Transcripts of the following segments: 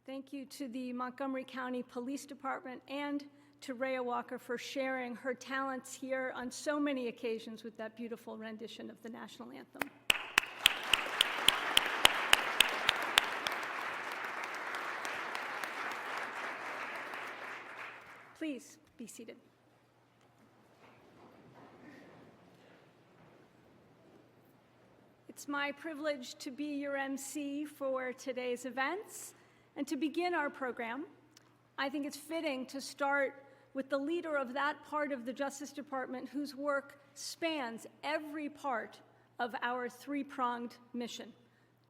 Thank you to the Montgomery County Police Department and to Wray Walker for sharing her talents here on so many occasions with that beautiful rendition of the national anthem. Please be seated. It's my privilege to be your MC for today's events. And to begin our program, I think it's fitting to start with the leader of that part of the Justice Department whose work spans every part of our three-pronged mission: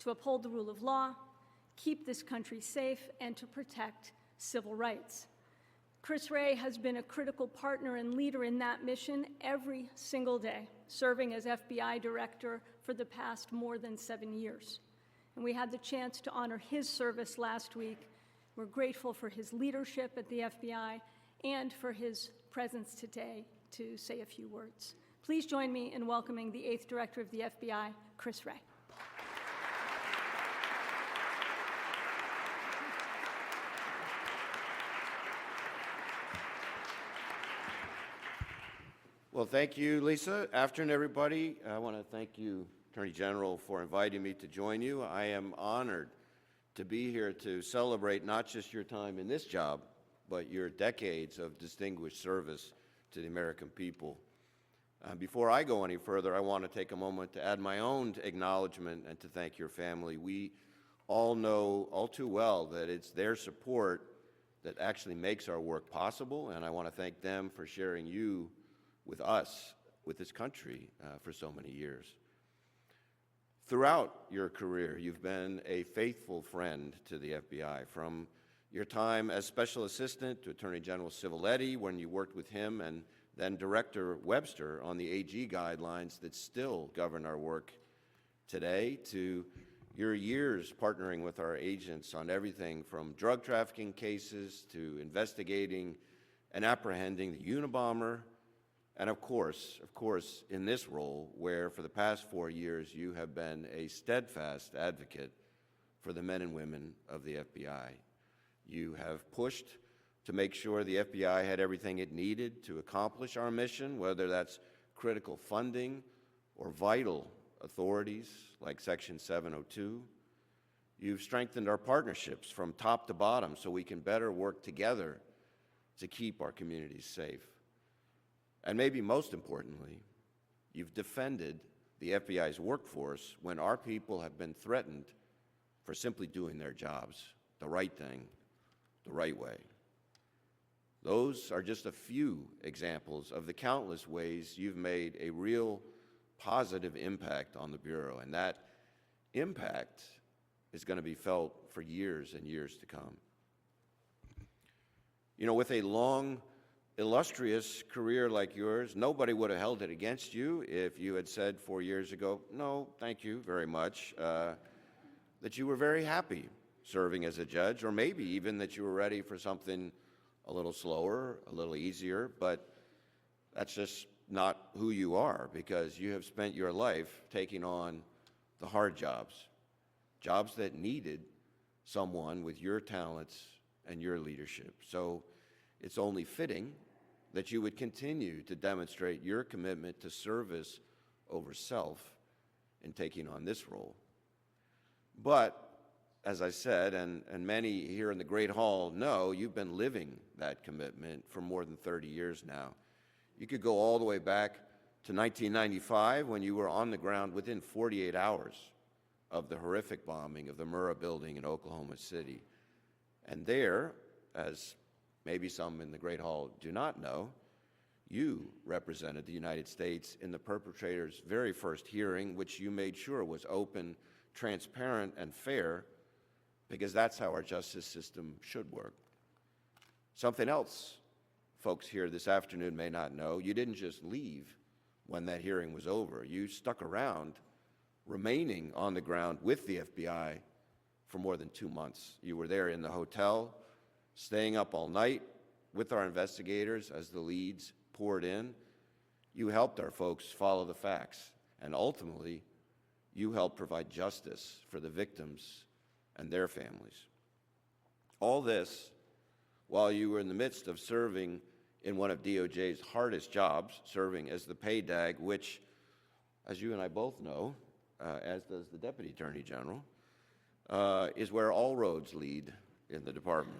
to uphold the rule of law, keep this country safe, and to protect civil rights. Chris Wray has been a critical partner and leader in that mission every single day, serving as FBI director for the past more than 7 years. And we had the chance to honor his service last week. We're grateful for his leadership at the FBI and for his presence today to say a few words. Please join me in welcoming the 8th Director of the FBI, Chris Wray. Well, thank you, Lisa. Afternoon, everybody. I want to thank you, Attorney General, for inviting me to join you. I am honored to be here to celebrate not just your time in this job, but your decades of distinguished service to the American people. Before I go any further, I want to take a moment to add my own acknowledgement and to thank your family. We all know all too well that it's their support that actually makes our work possible, and I want to thank them for sharing you with us, with this country, for so many years. Throughout your career, you've been a faithful friend to the FBI, from your time as Special Assistant to Attorney General Civiletti, when you worked with him, and then Director Webster on the AG guidelines that still govern our work today, to your years partnering with our agents on everything from drug trafficking cases to investigating and apprehending the Unabomber, and of course, in this role, where for the past 4 years you have been a steadfast advocate for the men and women of the FBI. You have pushed to make sure the FBI had everything it needed to accomplish our mission, whether that's critical funding or vital authorities like Section 702. You've strengthened our partnerships from top to bottom so we can better work together to keep our communities safe. And maybe most importantly, you've defended the FBI's workforce when our people have been threatened for simply doing their jobs, the right thing, the right way. Those are just a few examples of the countless ways you've made a real positive impact on the Bureau, and that impact is going to be felt for years and years to come. You know, with a long, illustrious career like yours, nobody would have held it against you if you had said 4 years ago, no, thank you very much, that you were very happy serving as a judge, or maybe even that you were ready for something a little slower, a little easier, but that's just not who you are, because you have spent your life taking on the hard jobs, jobs that needed someone with your talents and your leadership. So it's only fitting that you would continue to demonstrate your commitment to service over self in taking on this role. But, as I said, and many here in the Great Hall know, you've been living that commitment for more than 30 years now. You could go all the way back to 1995 when you were on the ground within 48 hours of the horrific bombing of the Murrah building in Oklahoma City. And there, as maybe some in the Great Hall do not know, you represented the United States in the perpetrator's very first hearing, which you made sure was open, transparent, and fair, because that's how our justice system should work. Something else folks here this afternoon may not know: you didn't just leave when that hearing was over. You stuck around, remaining on the ground with the FBI for more than 2 months. You were there in the hotel, staying up all night with our investigators as the leads poured in. You helped our folks follow the facts, and ultimately, you helped provide justice for the victims and their families. All this while you were in the midst of serving in one of DOJ's hardest jobs, serving as the PAYDAG, which, as you and I both know, as does the Deputy Attorney General, is where all roads lead in the department.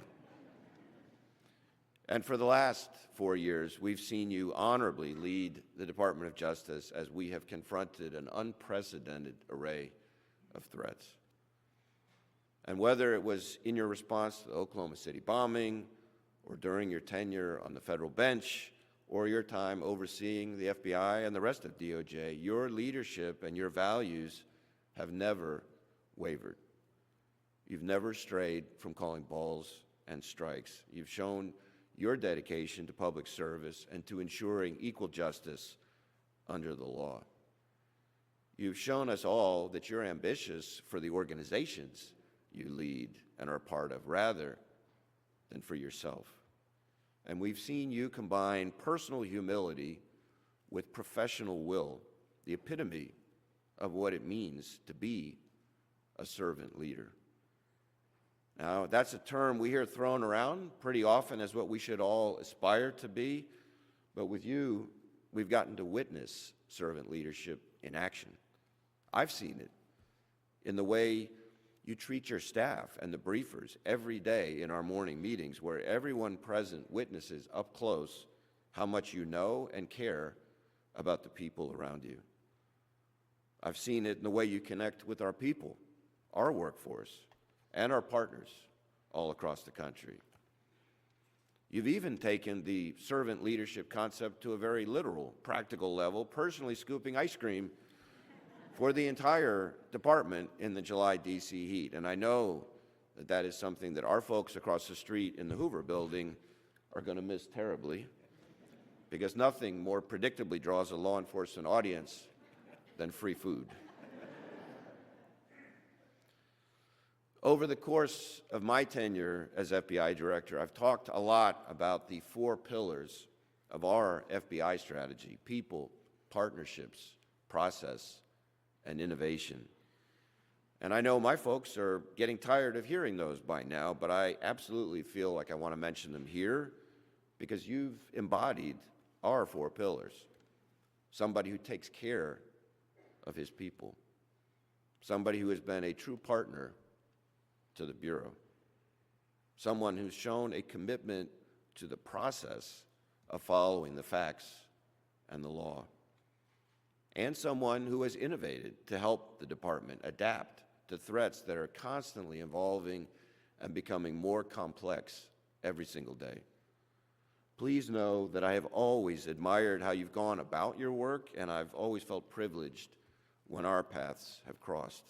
And for the last 4 years, we've seen you honorably lead the Department of Justice as we have confronted an unprecedented array of threats. And whether it was in your response to the Oklahoma City bombing, or during your tenure on the federal bench, or your time overseeing the FBI and the rest of DOJ, your leadership and your values have never wavered. You've never strayed from calling balls and strikes. You've shown your dedication to public service and to ensuring equal justice under the law. You've shown us all that you're ambitious for the organizations you lead and are part of, rather than for yourself. And we've seen you combine personal humility with professional will, the epitome of what it means to be a servant leader. Now, that's a term we hear thrown around pretty often as what we should all aspire to be, but with you, we've gotten to witness servant leadership in action. I've seen it in the way you treat your staff and the briefers every day in our morning meetings, where everyone present witnesses up close how much you know and care about the people around you. I've seen it in the way you connect with our people, our workforce, and our partners all across the country. You've even taken the servant leadership concept to a very literal, practical level, personally scooping ice cream for the entire department in the July D.C. heat. And I know that that is something that our folks across the street in the Hoover building are going to miss terribly, because nothing more predictably draws a law enforcement audience than free food. Over the course of my tenure as FBI director, I've talked a lot about the 4 pillars of our FBI strategy: people, partnerships, process, and innovation. And I know my folks are getting tired of hearing those by now, but I absolutely feel like I want to mention them here because you've embodied our 4 pillars. Somebody who takes care of his people. Somebody who has been a true partner to the Bureau. Someone who's shown a commitment to the process of following the facts and the law. And someone who has innovated to help the department adapt to threats that are constantly evolving and becoming more complex every single day. Please know that I have always admired how you've gone about your work, and I've always felt privileged when our paths have crossed.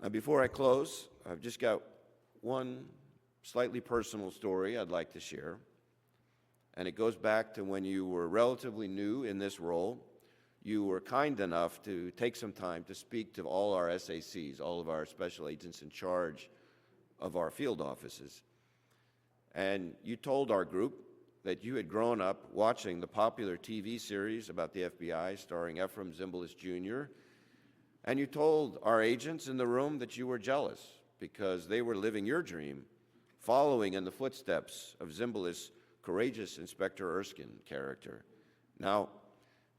Now, before I close, I've just got one slightly personal story I'd like to share. And it goes back to when you were relatively new in this role. You were kind enough to take some time to speak to all our SACs, all of our special agents in charge of our field offices. And you told our group that you had grown up watching the popular TV series about the FBI starring Ephraim Zimbalist Jr., and you told our agents in the room that you were jealous because they were living your dream, following in the footsteps of Zimbalist's courageous Inspector Erskine character. Now,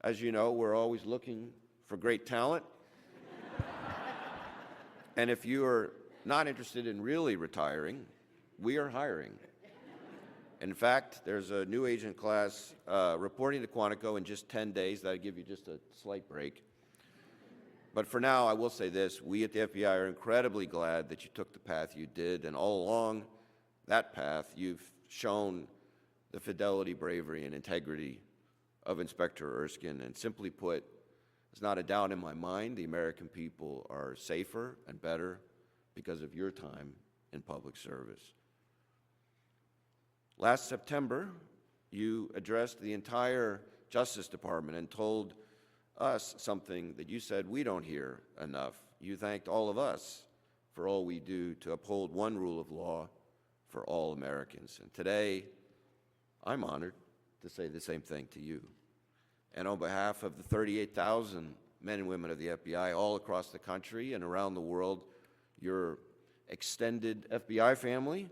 as you know, we're always looking for great talent. And if you are not interested in really retiring, we are hiring. In fact, there's a new agent class reporting to Quantico in just 10 days. That'll give you just a slight break. But for now, I will say this: we at the FBI are incredibly glad that you took the path you did, and all along that path, you've shown the fidelity, bravery, and integrity of Inspector Erskine. And simply put, there's not a doubt in my mind the American people are safer and better because of your time in public service. Last September, you addressed the entire Justice Department and told us something that you said we don't hear enough. You thanked all of us for all we do to uphold one rule of law for all Americans. And today, I'm honored to say the same thing to you. And on behalf of the 38,000 men and women of the FBI all across the country and around the world, your extended FBI family,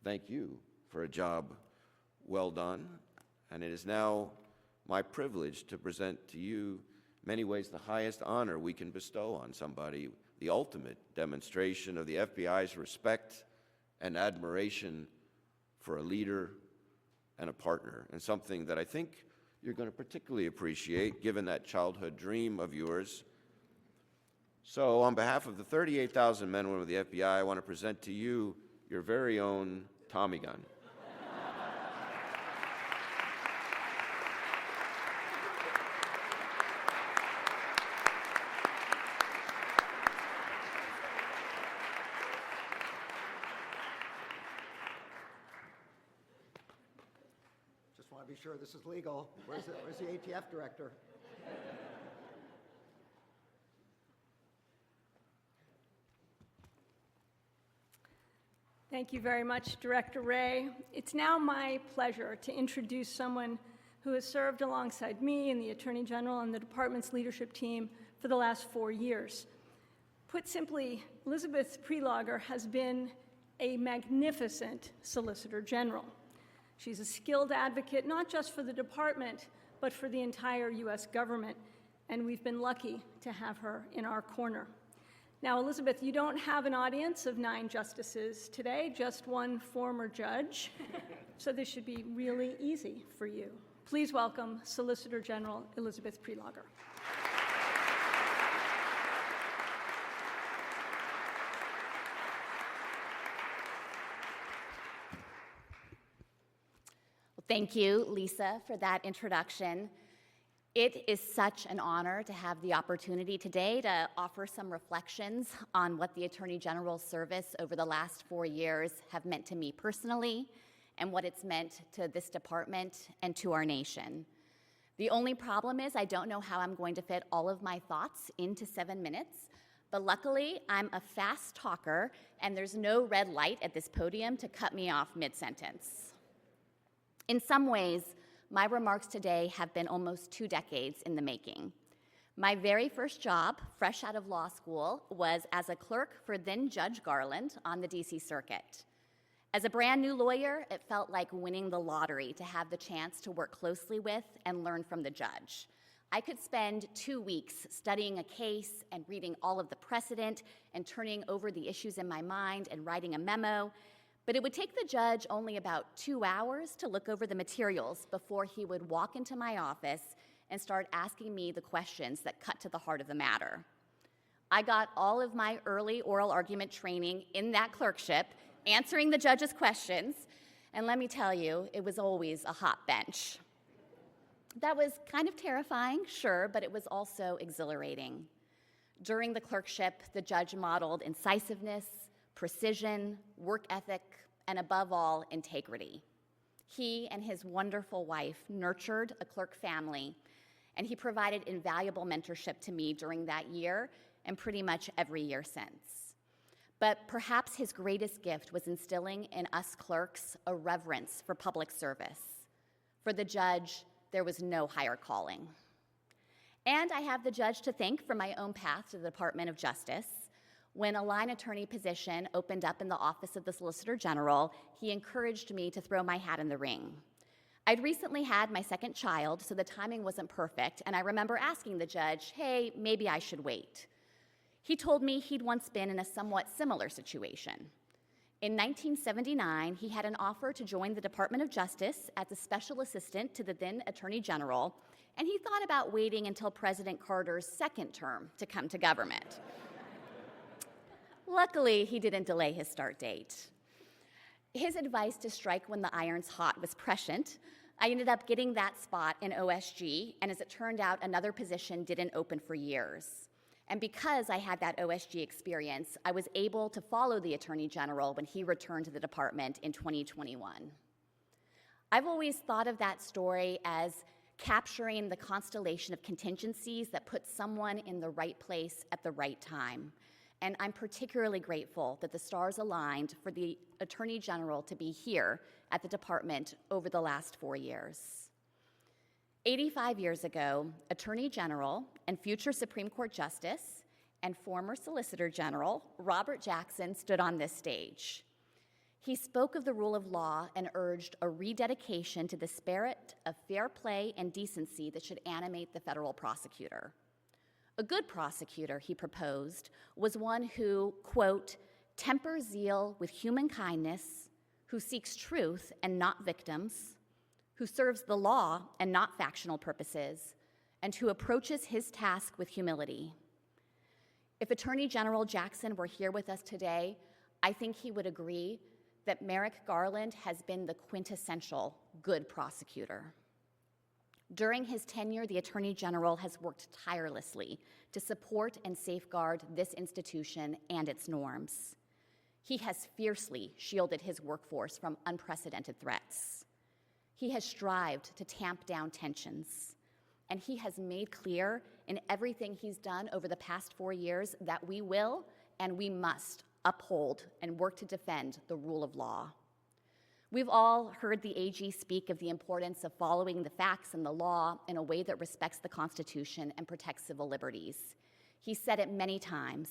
thank you for a job well done. And it is now my privilege to present to you, in many ways, the highest honor we can bestow on somebody, the ultimate demonstration of the FBI's respect and admiration for a leader and a partner, and something that I think you're going to particularly appreciate, given that childhood dream of yours. So, on behalf of the 38,000 men and women of the FBI, I want to present to you your very own Tommy gun. Just want to be sure this is legal. Where's the ATF director? Thank you very much, Director Wray. It's now my pleasure to introduce someone who has served alongside me and the Attorney General and the department's leadership team for the last 4 years. Put simply, Elizabeth Prelogar has been a magnificent Solicitor General. She's a skilled advocate, not just for the department, but for the entire U.S. government, and we've been lucky to have her in our corner. Now, Elizabeth, you don't have an audience of 9 justices today, just one former judge, so this should be really easy for you. Please welcome Solicitor General Elizabeth Prelogar. Thank you, Lisa, for that introduction. It is such an honor to have the opportunity today to offer some reflections on what the Attorney General's service over the last 4 years have meant to me personally and what it's meant to this department and to our nation. The only problem is I don't know how I'm going to fit all of my thoughts into 7 minutes, but luckily I'm a fast talker and there's no red light at this podium to cut me off mid-sentence. In some ways, my remarks today have been almost 2 decades in the making. My very first job, fresh out of law school, was as a clerk for then Judge Garland on the DC Circuit. As a brand new lawyer, it felt like winning the lottery to have the chance to work closely with and learn from the judge. I could spend 2 weeks studying a case and reading all of the precedent and turning over the issues in my mind and writing a memo. But it would take the judge only about 2 hours to look over the materials before he would walk into my office and start asking me the questions that cut to the heart of the matter. I got all of my early oral argument training in that clerkship, answering the judge's questions, and let me tell you, it was always a hot bench. That was kind of terrifying, sure, but it was also exhilarating. During the clerkship, the judge modeled incisiveness, precision, work ethic, and above all, integrity. He and his wonderful wife nurtured a clerk family, and he provided invaluable mentorship to me during that year and pretty much every year since. But perhaps his greatest gift was instilling in us clerks a reverence for public service. For the judge, there was no higher calling. And I have the judge to thank for my own path to the Department of Justice. When a line attorney position opened up in the office of the Solicitor General, he encouraged me to throw my hat in the ring. I'd recently had my second child, so the timing wasn't perfect, and I remember asking the judge, hey, maybe I should wait. He told me he'd once been in a somewhat similar situation. In 1979, he had an offer to join the Department of Justice as a special assistant to the then Attorney General, and he thought about waiting until President Carter's second term to come to government. Luckily, he didn't delay his start date. His advice to strike when the iron's hot was prescient. I ended up getting that spot in OSG, and as it turned out, another position didn't open for years. And because I had that OSG experience, I was able to follow the Attorney General when he returned to the department in 2021. I've always thought of that story as capturing the constellation of contingencies that put someone in the right place at the right time. And I'm particularly grateful that the stars aligned for the Attorney General to be here at the department over the last 4 years. 85 years ago, Attorney General and future Supreme Court Justice and former Solicitor General Robert Jackson stood on this stage. He spoke of the rule of law and urged a rededication to the spirit of fair play and decency that should animate the federal prosecutor. A good prosecutor, he proposed, was one who, quote, tempers zeal with human kindness, who seeks truth and not victims, who serves the law and not factional purposes, and who approaches his task with humility. If Attorney General Jackson were here with us today, I think he would agree that Merrick Garland has been the quintessential good prosecutor. During his tenure, the Attorney General has worked tirelessly to support and safeguard this institution and its norms. He has fiercely shielded his workforce from unprecedented threats. He has strived to tamp down tensions, and he has made clear in everything he's done over the past 4 years that we will and we must uphold and work to defend the rule of law. We've all heard the AG speak of the importance of following the facts and the law in a way that respects the Constitution and protects civil liberties. He said it many times.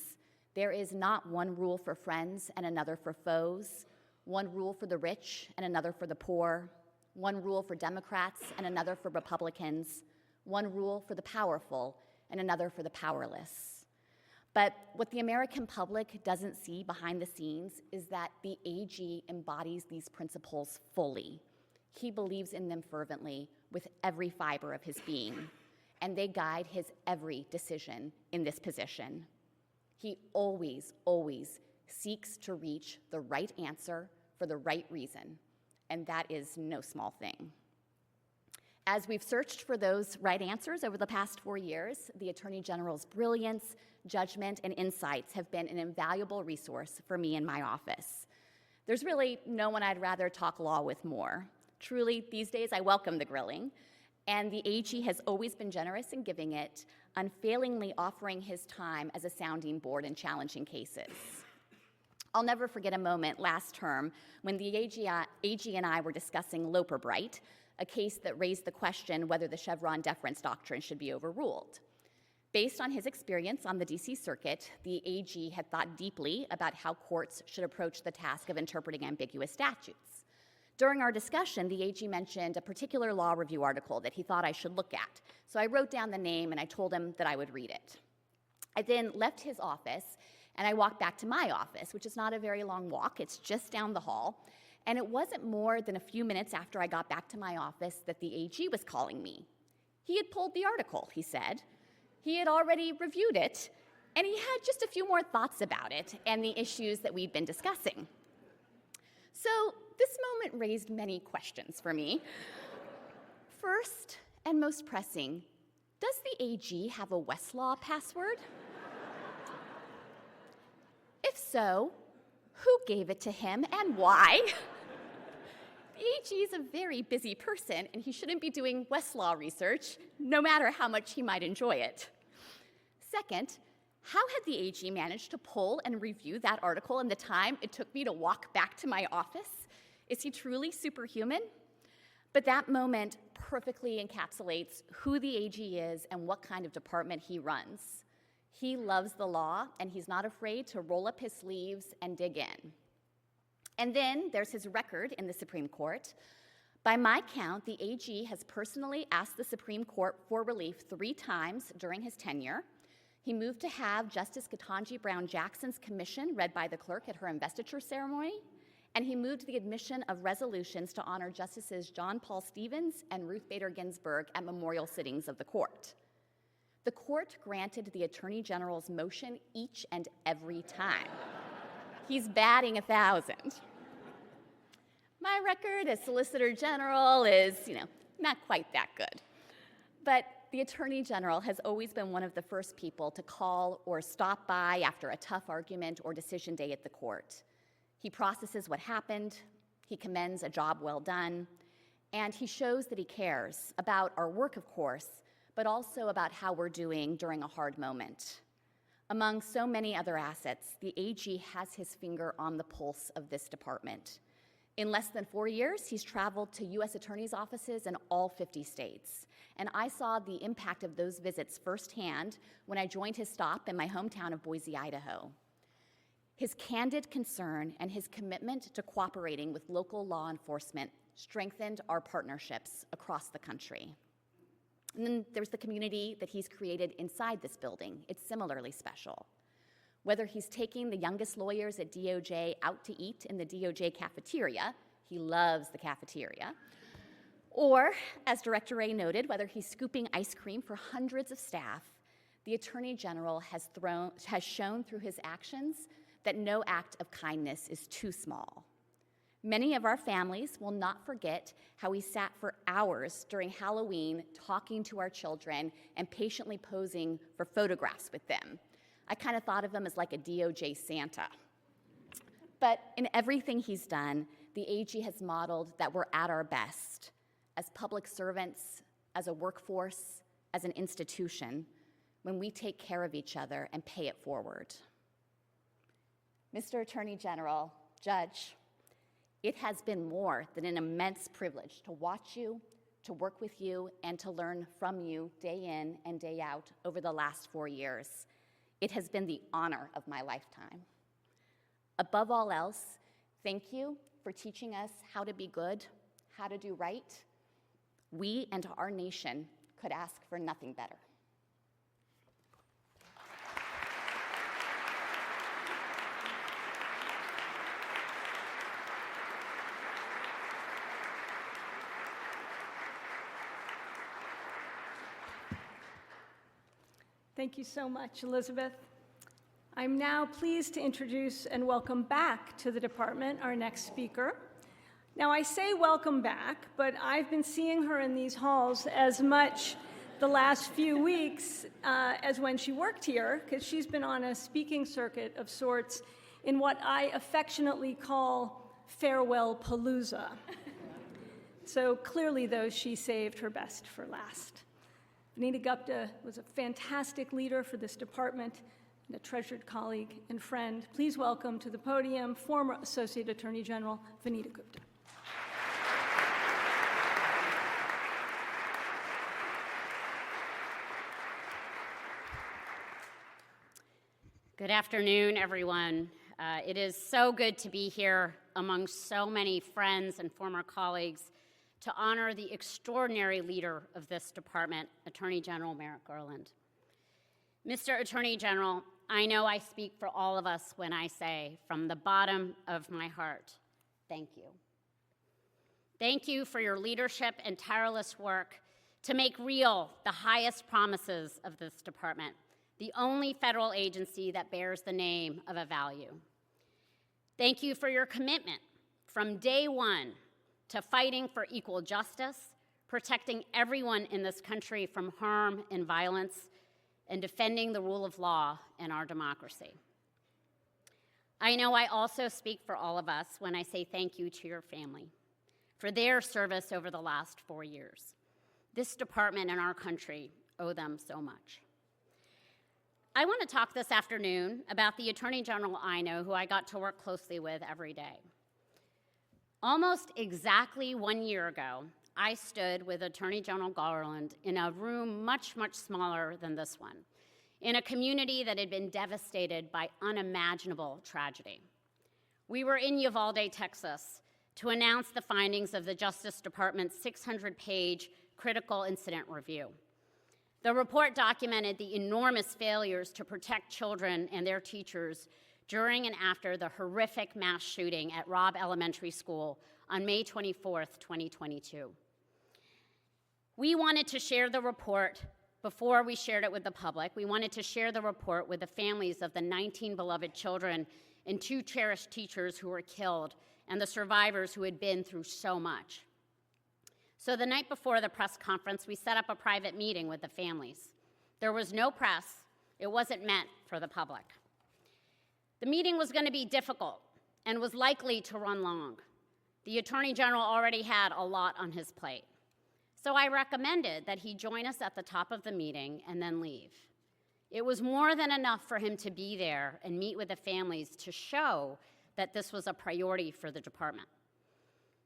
There is not one rule for friends and another for foes, one rule for the rich and another for the poor, one rule for Democrats and another for Republicans, one rule for the powerful and another for the powerless. But what the American public doesn't see behind the scenes is that the AG embodies these principles fully. He believes in them fervently with every fiber of his being, and they guide his every decision in this position. He always, always seeks to reach the right answer for the right reason, and that is no small thing. As we've searched for those right answers over the past 4 years, the Attorney General's brilliance, judgment, and insights have been an invaluable resource for me in my office. There's really no one I'd rather talk law with more. Truly, these days I welcome the grilling, and the AG has always been generous in giving it, unfailingly offering his time as a sounding board in challenging cases. I'll never forget a moment last term when the AG and I were discussing Loper-Bright, a case that raised the question whether the Chevron deference doctrine should be overruled. Based on his experience on the DC Circuit, the AG had thought deeply about how courts should approach the task of interpreting ambiguous statutes. During our discussion, the AG mentioned a particular law review article that he thought I should look at. So I wrote down the name and I told him that I would read it. I then left his office and I walked back to my office, which is not a very long walk, it's just down the hall. And it wasn't more than a few minutes after I got back to my office that the AG was calling me. He had pulled the article, he said. He had already reviewed it, and he had just a few more thoughts about it and the issues that we'd been discussing. So this moment raised many questions for me. First, and most pressing, does the AG have a Westlaw password? If so, who gave it to him and why? The AG is a very busy person, and he shouldn't be doing Westlaw research, no matter how much he might enjoy it. Second, how had the AG managed to pull and review that article in the time it took me to walk back to my office? Is he truly superhuman? But that moment perfectly encapsulates who the AG is and what kind of department he runs. He loves the law, and he's not afraid to roll up his sleeves and dig in. And then there's his record in the Supreme Court. By my count, the AG has personally asked the Supreme Court for relief 3 times during his tenure. He moved to have Justice Ketanji Brown Jackson's commission read by the clerk at her investiture ceremony, and he moved the admission of resolutions to honor Justices John Paul Stevens and Ruth Bader Ginsburg at memorial sittings of the court. The court granted the Attorney General's motion each and every time. He's batting 1,000. My record as Solicitor General is, not quite that good. But the Attorney General has always been one of the first people to call or stop by after a tough argument or decision day at the court. He processes what happened, he commends a job well done, and he shows that he cares about our work, of course, but also about how we're doing during a hard moment. Among so many other assets, the AG has his finger on the pulse of this department. In less than 4 years, he's traveled to U.S. attorneys' offices in all 50 states. And I saw the impact of those visits firsthand when I joined his stop in my hometown of Boise, Idaho. His candid concern and his commitment to cooperating with local law enforcement strengthened our partnerships across the country. And then there's the community that he's created inside this building. It's similarly special. Whether he's taking the youngest lawyers at DOJ out to eat in the DOJ cafeteria, he loves the cafeteria, or, as Director Wray noted, whether he's scooping ice cream for hundreds of staff, the Attorney General has shown through his actions that no act of kindness is too small. Many of our families will not forget how he sat for hours during Halloween talking to our children and patiently posing for photographs with them. I kind of thought of him as like a DOJ Santa. But in everything he's done, the AG has modeled that we're at our best as public servants, as a workforce, as an institution, when we take care of each other and pay it forward. Mr. Attorney General, Judge, it has been more than an immense privilege to watch you, to work with you, and to learn from you day in and day out over the last 4 years. It has been the honor of my lifetime. Above all else, thank you for teaching us how to be good, how to do right. We and our nation could ask for nothing better. Thank you so much, Elizabeth. I'm now pleased to introduce and welcome back to the department our next speaker. Now, I say welcome back, but I've been seeing her in these halls as much the last few weeks as when she worked here, because she's been on a speaking circuit of sorts in what I affectionately call farewell palooza. So clearly, though, she saved her best for last. Vanita Gupta was a fantastic leader for this department and a treasured colleague and friend. Please welcome to the podium former Associate Attorney General Vanita Gupta. Good afternoon, everyone. It is so good to be here among so many friends and former colleagues to honor the extraordinary leader of this department, Attorney General Merrick Garland. Mr. Attorney General, I know I speak for all of us when I say, from the bottom of my heart, thank you. Thank you for your leadership and tireless work to make real the highest promises of this department, the only federal agency that bears the name of a value. Thank you for your commitment from day one to fighting for equal justice, protecting everyone in this country from harm and violence, and defending the rule of law and our democracy. I know I also speak for all of us when I say thank you to your family for their service over the last 4 years. This department and our country owe them so much. I want to talk this afternoon about the Attorney General I know who I got to work closely with every day. Almost exactly 1 year ago, I stood with Attorney General Garland in a room much, much smaller than this one, in a community that had been devastated by unimaginable tragedy. We were in Uvalde, Texas, to announce the findings of the Justice Department's 600-page critical incident review. The report documented the enormous failures to protect children and their teachers during and after the horrific mass shooting at Robb Elementary School on May 24th, 2022. We wanted to share the report before we shared it with the public. We wanted to share the report with the families of the 19 beloved children and 2 cherished teachers who were killed and the survivors who had been through so much. So the night before the press conference, we set up a private meeting with the families. There was no press. It wasn't meant for the public. The meeting was going to be difficult and was likely to run long. The Attorney General already had a lot on his plate. So I recommended that he join us at the top of the meeting and then leave. It was more than enough for him to be there and meet with the families to show that this was a priority for the department.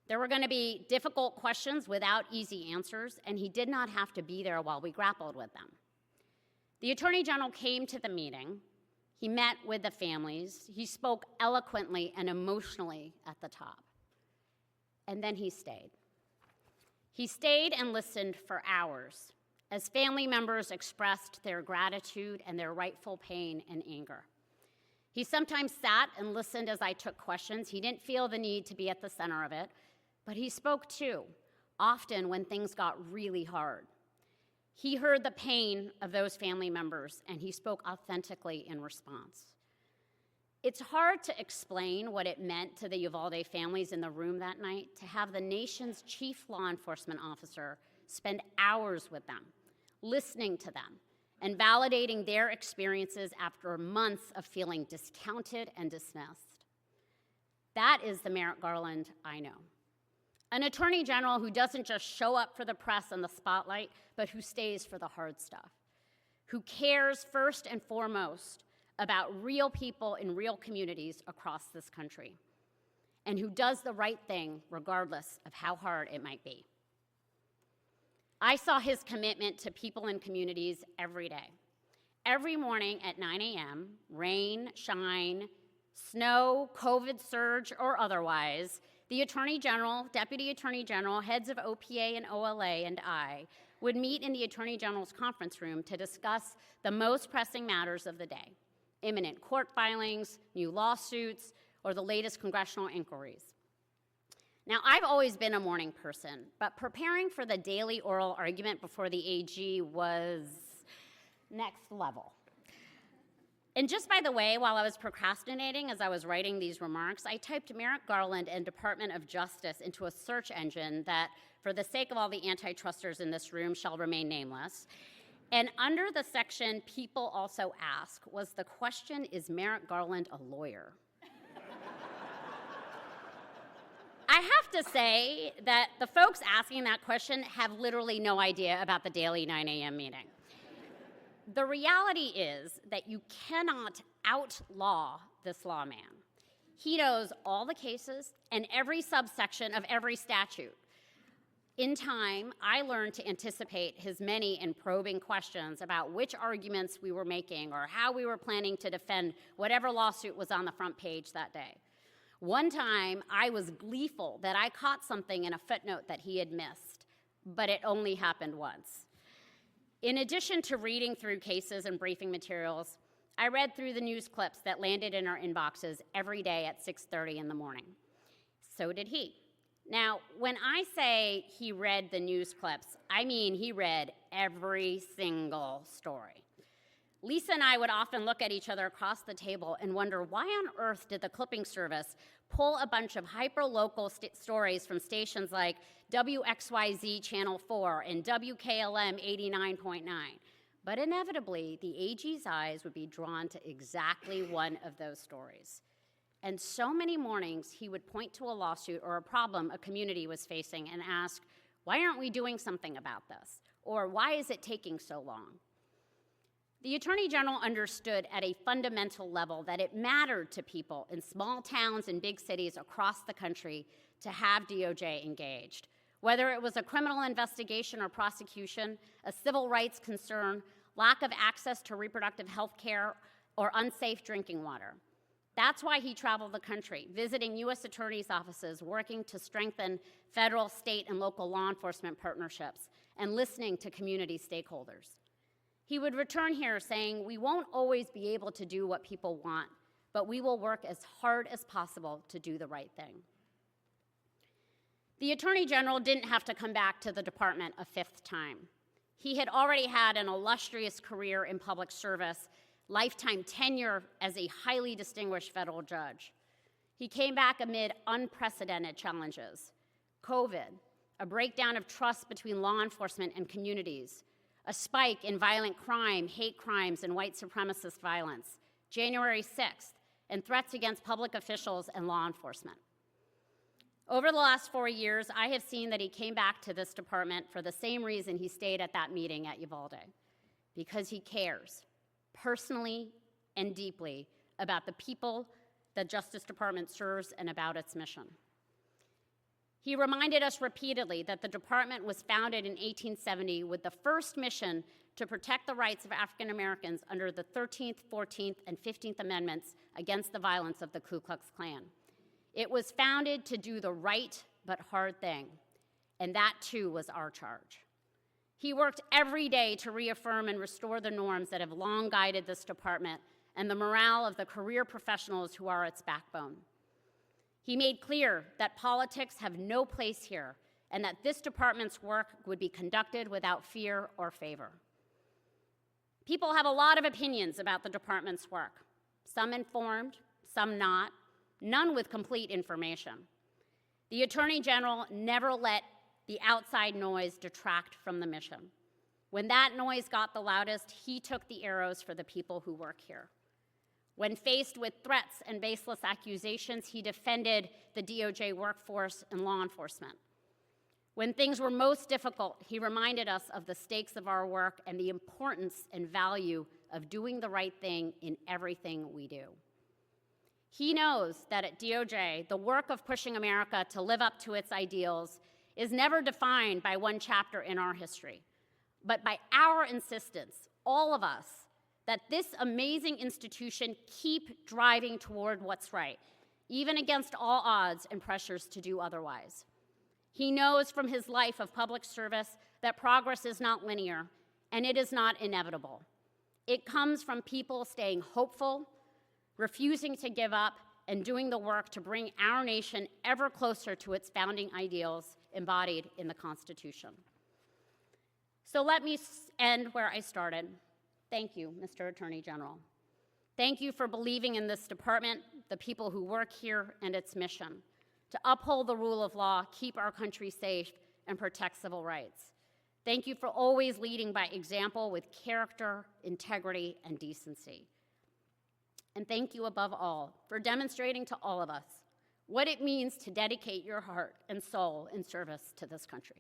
There were going to be difficult questions without easy answers, and he did not have to be there while we grappled with them. The Attorney General came to the meeting. He met with the families. He spoke eloquently and emotionally at the top. And then he stayed. He stayed and listened for hours as family members expressed their gratitude and their rightful pain and anger. He sometimes sat and listened as I took questions. He didn't feel the need to be at the center of it, but he spoke too, often when things got really hard. He heard the pain of those family members, and he spoke authentically in response. It's hard to explain what it meant to the Uvalde families in the room that night to have the nation's chief law enforcement officer spend hours with them, listening to them, and validating their experiences after months of feeling discounted and dismissed. That is the Merrick Garland I know. An attorney general who doesn't just show up for the press and the spotlight, but who stays for the hard stuff, who cares first and foremost about real people in real communities across this country, and who does the right thing regardless of how hard it might be. I saw his commitment to people and communities every day. Every morning at 9 a.m., rain, shine, snow, COVID surge, or otherwise, the Attorney General, Deputy Attorney General, heads of OPA and OLA, and I would meet in the Attorney General's conference room to discuss the most pressing matters of the day: imminent court filings, new lawsuits, or the latest congressional inquiries. Now, I've always been a morning person, but preparing for the daily oral argument before the AG was next level. And just by the way, while I was procrastinating as I was writing these remarks, I typed Merrick Garland and Department of Justice into a search engine that, for the sake of all the antitrusters in this room, shall remain nameless. And under the section People Also Ask was the question, is Merrick Garland a lawyer? I have to say that the folks asking that question have literally no idea about the daily 9 a.m. meeting. The reality is that you cannot outlaw this lawman. He knows all the cases and every subsection of every statute. In time, I learned to anticipate his many and probing questions about which arguments we were making or how we were planning to defend whatever lawsuit was on the front page that day. One time, I was gleeful that I caught something in a footnote that he had missed, but it only happened once. In addition to reading through cases and briefing materials, I read through the news clips that landed in our inboxes every day at 6:30 in the morning. So did he. Now, when I say he read the news clips, I mean he read every single story. Lisa and I would often look at each other across the table and wonder, why on earth did the clipping service pull a bunch of hyper-local stories from stations like WXYZ Channel 4 and WKLM 89.9? But inevitably, the AG's eyes would be drawn to exactly one of those stories. And so many mornings, he would point to a lawsuit or a problem a community was facing and ask, why aren't we doing something about this? Or why is it taking so long? The Attorney General understood at a fundamental level that it mattered to people in small towns and big cities across the country to have DOJ engaged. Whether it was a criminal investigation or prosecution, a civil rights concern, lack of access to reproductive health care, or unsafe drinking water. That's why he traveled the country, visiting U.S. attorneys' offices, working to strengthen federal, state, and local law enforcement partnerships, and listening to community stakeholders. He would return here saying, we won't always be able to do what people want, but we will work as hard as possible to do the right thing. The Attorney General didn't have to come back to the department a fifth time. He had already had an illustrious career in public service, lifetime tenure as a highly distinguished federal judge. He came back amid unprecedented challenges: COVID, a breakdown of trust between law enforcement and communities, a spike in violent crime, hate crimes, and white supremacist violence, January 6th, and threats against public officials and law enforcement. Over the last 4 years, I have seen that he came back to this department for the same reason he stayed at that meeting at Uvalde, because he cares, personally and deeply, about the people the Justice Department serves and about its mission. He reminded us repeatedly that the department was founded in 1870 with the first mission to protect the rights of African Americans under the 13th, 14th, and 15th Amendments against the violence of the Ku Klux Klan. It was founded to do the right but hard thing, and that too was our charge. He worked every day to reaffirm and restore the norms that have long guided this department and the morale of the career professionals who are its backbone. He made clear that politics have no place here and that this department's work would be conducted without fear or favor. People have a lot of opinions about the department's work, some informed, some not, none with complete information. The Attorney General never let the outside noise detract from the mission. When that noise got the loudest, he took the arrows for the people who work here. When faced with threats and baseless accusations, he defended the DOJ workforce and law enforcement. When things were most difficult, he reminded us of the stakes of our work and the importance and value of doing the right thing in everything we do. He knows that at DOJ, the work of pushing America to live up to its ideals is never defined by one chapter in our history, but by our insistence, all of us, that this amazing institution keep driving toward what's right, even against all odds and pressures to do otherwise. He knows from his life of public service that progress is not linear and it is not inevitable. It comes from people staying hopeful, refusing to give up, and doing the work to bring our nation ever closer to its founding ideals embodied in the Constitution. So let me end where I started. Thank you, Mr. Attorney General. Thank you for believing in this department, the people who work here, and its mission to uphold the rule of law, keep our country safe, and protect civil rights. Thank you for always leading by example with character, integrity, and decency. And thank you above all for demonstrating to all of us what it means to dedicate your heart and soul in service to this country.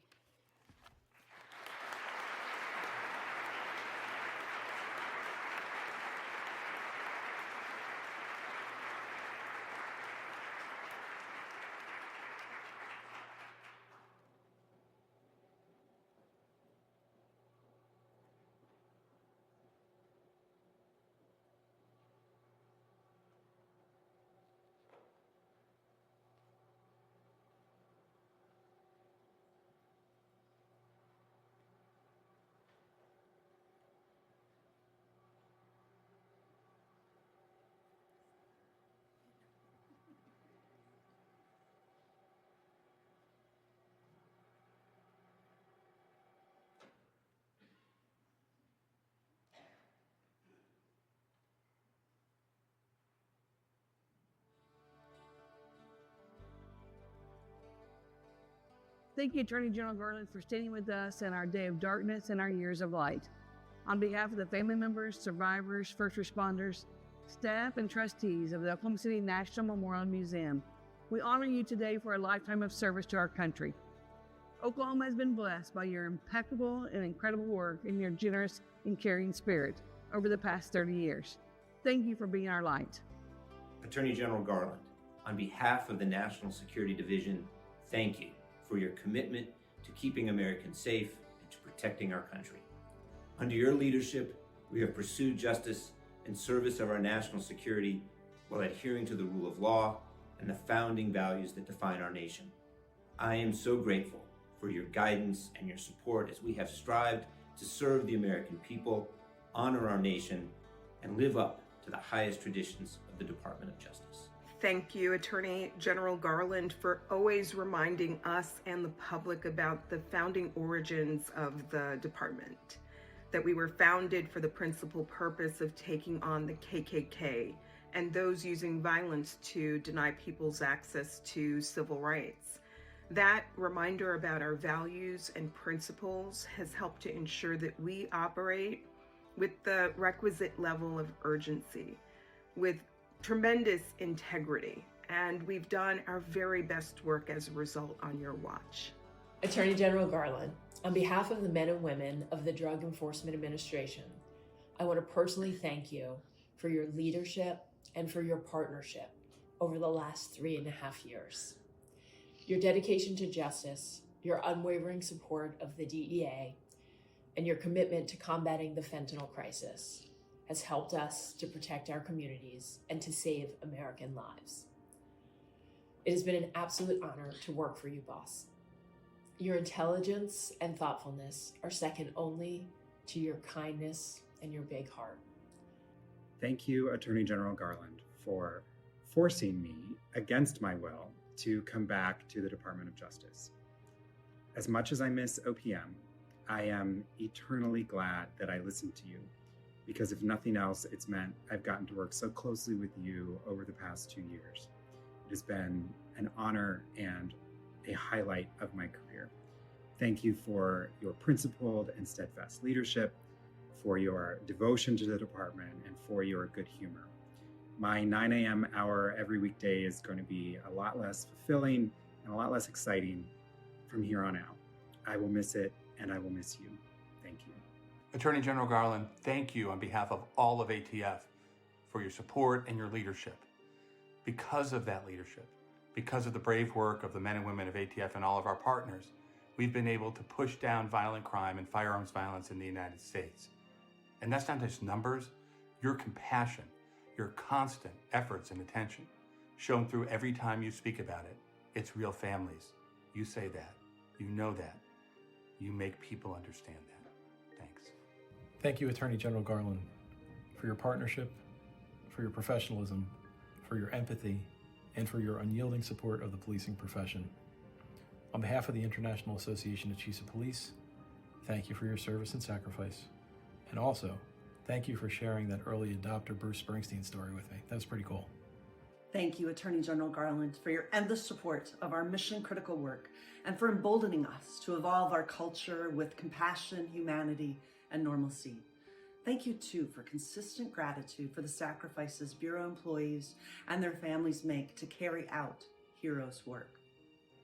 Thank you, Attorney General Garland, for standing with us in our day of darkness and our years of light. On behalf of the family members, survivors, first responders, staff, and trustees of the Oklahoma City National Memorial Museum, we honor you today for a lifetime of service to our country. Oklahoma has been blessed by your impeccable and incredible work and your generous and caring spirit over the past 30 years. Thank you for being our light. Attorney General Garland, on behalf of the National Security Division, thank you for your commitment to keeping Americans safe and to protecting our country. Under your leadership, we have pursued justice in service of our national security while adhering to the rule of law and the founding values that define our nation. I am so grateful for your guidance and your support as we have strived to serve the American people, honor our nation, and live up to the highest traditions of the Department of Justice. Thank you, Attorney General Garland, for always reminding us and the public about the founding origins of the department, that we were founded for the principal purpose of taking on the KKK and those using violence to deny people's access to civil rights. That reminder about our values and principles has helped to ensure that we operate with the requisite level of urgency, with tremendous integrity, and we've done our very best work as a result on your watch. Attorney General Garland, on behalf of the men and women of the Drug Enforcement Administration, I want to personally thank you for your leadership and for your partnership over the last 3.5 years. Your dedication to justice, your unwavering support of the DEA, and your commitment to combating the fentanyl crisis has helped us to protect our communities and to save American lives. It has been an absolute honor to work for you, boss. Your intelligence and thoughtfulness are second only to your kindness and your big heart. Thank you, Attorney General Garland, for forcing me, against my will, to come back to the Department of Justice. As much as I miss OPM, I am eternally glad that I listened to you, because if nothing else, it's meant I've gotten to work so closely with you over the past 2 years. It has been an honor and a highlight of my career. Thank you for your principled and steadfast leadership, for your devotion to the department, and for your good humor. My 9 a.m. hour every weekday is going to be a lot less fulfilling and a lot less exciting from here on out. I will miss it, and I will miss you. Thank you. Attorney General Garland, thank you on behalf of all of ATF for your support and your leadership. Because of that leadership, because of the brave work of the men and women of ATF and all of our partners, we've been able to push down violent crime and firearms violence in the United States. And that's not just numbers. Your compassion, your constant efforts and attention shown through every time you speak about it. It's real families. You say that. You know that. You make people understand that. Thanks. Thank you, Attorney General Garland, for your partnership, for your professionalism, for your empathy, and for your unyielding support of the policing profession. On behalf of the International Association of Chiefs of Police, thank you for your service and sacrifice. And also, thank you for sharing that early adopter Bruce Springsteen story with me. That was pretty cool. Thank you, Attorney General Garland, for your endless support of our mission-critical work and for emboldening us to evolve our culture with compassion, humanity, and normalcy. Thank you, too, for consistent gratitude for the sacrifices Bureau employees and their families make to carry out heroes' work.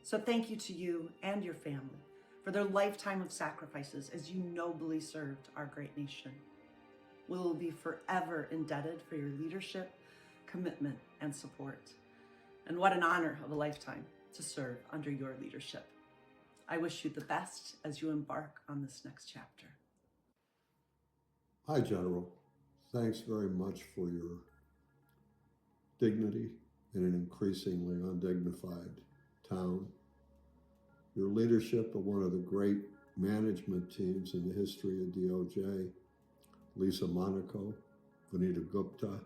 So thank you to you and your family for their lifetime of sacrifices as you nobly served our great nation. We will be forever indebted for your leadership, commitment, and support. And what an honor of a lifetime to serve under your leadership. I wish you the best as you embark on this next chapter. Hi, General. Thanks very much for your dignity in an increasingly undignified town. Your leadership of one of the great management teams in the history of DOJ, Lisa Monaco, Vanita Gupta,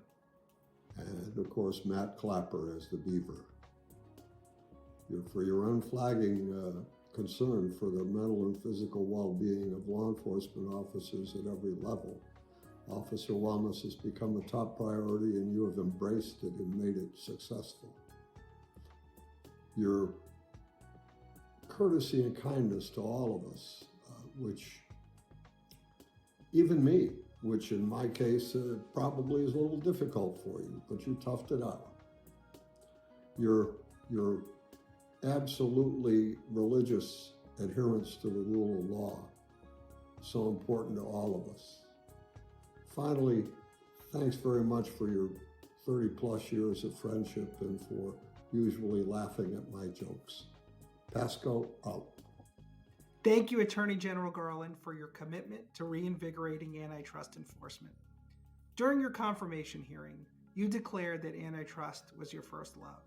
and of course, Matt Clapper as the Beaver. For your unflagging concern for the mental and physical well-being of law enforcement officers at every level. Officer wellness has become a top priority, and you have embraced it and made it successful. Your courtesy and kindness to all of us, which even me, which in my case probably is a little difficult for you, but you toughed it out. Your absolutely religious adherence to the rule of law, so important to all of us. Finally, thanks very much for your 30 plus years of friendship and for usually laughing at my jokes. Pasco, out. Thank you, Attorney General Garland, for your commitment to reinvigorating antitrust enforcement. During your confirmation hearing, you declared that antitrust was your first love.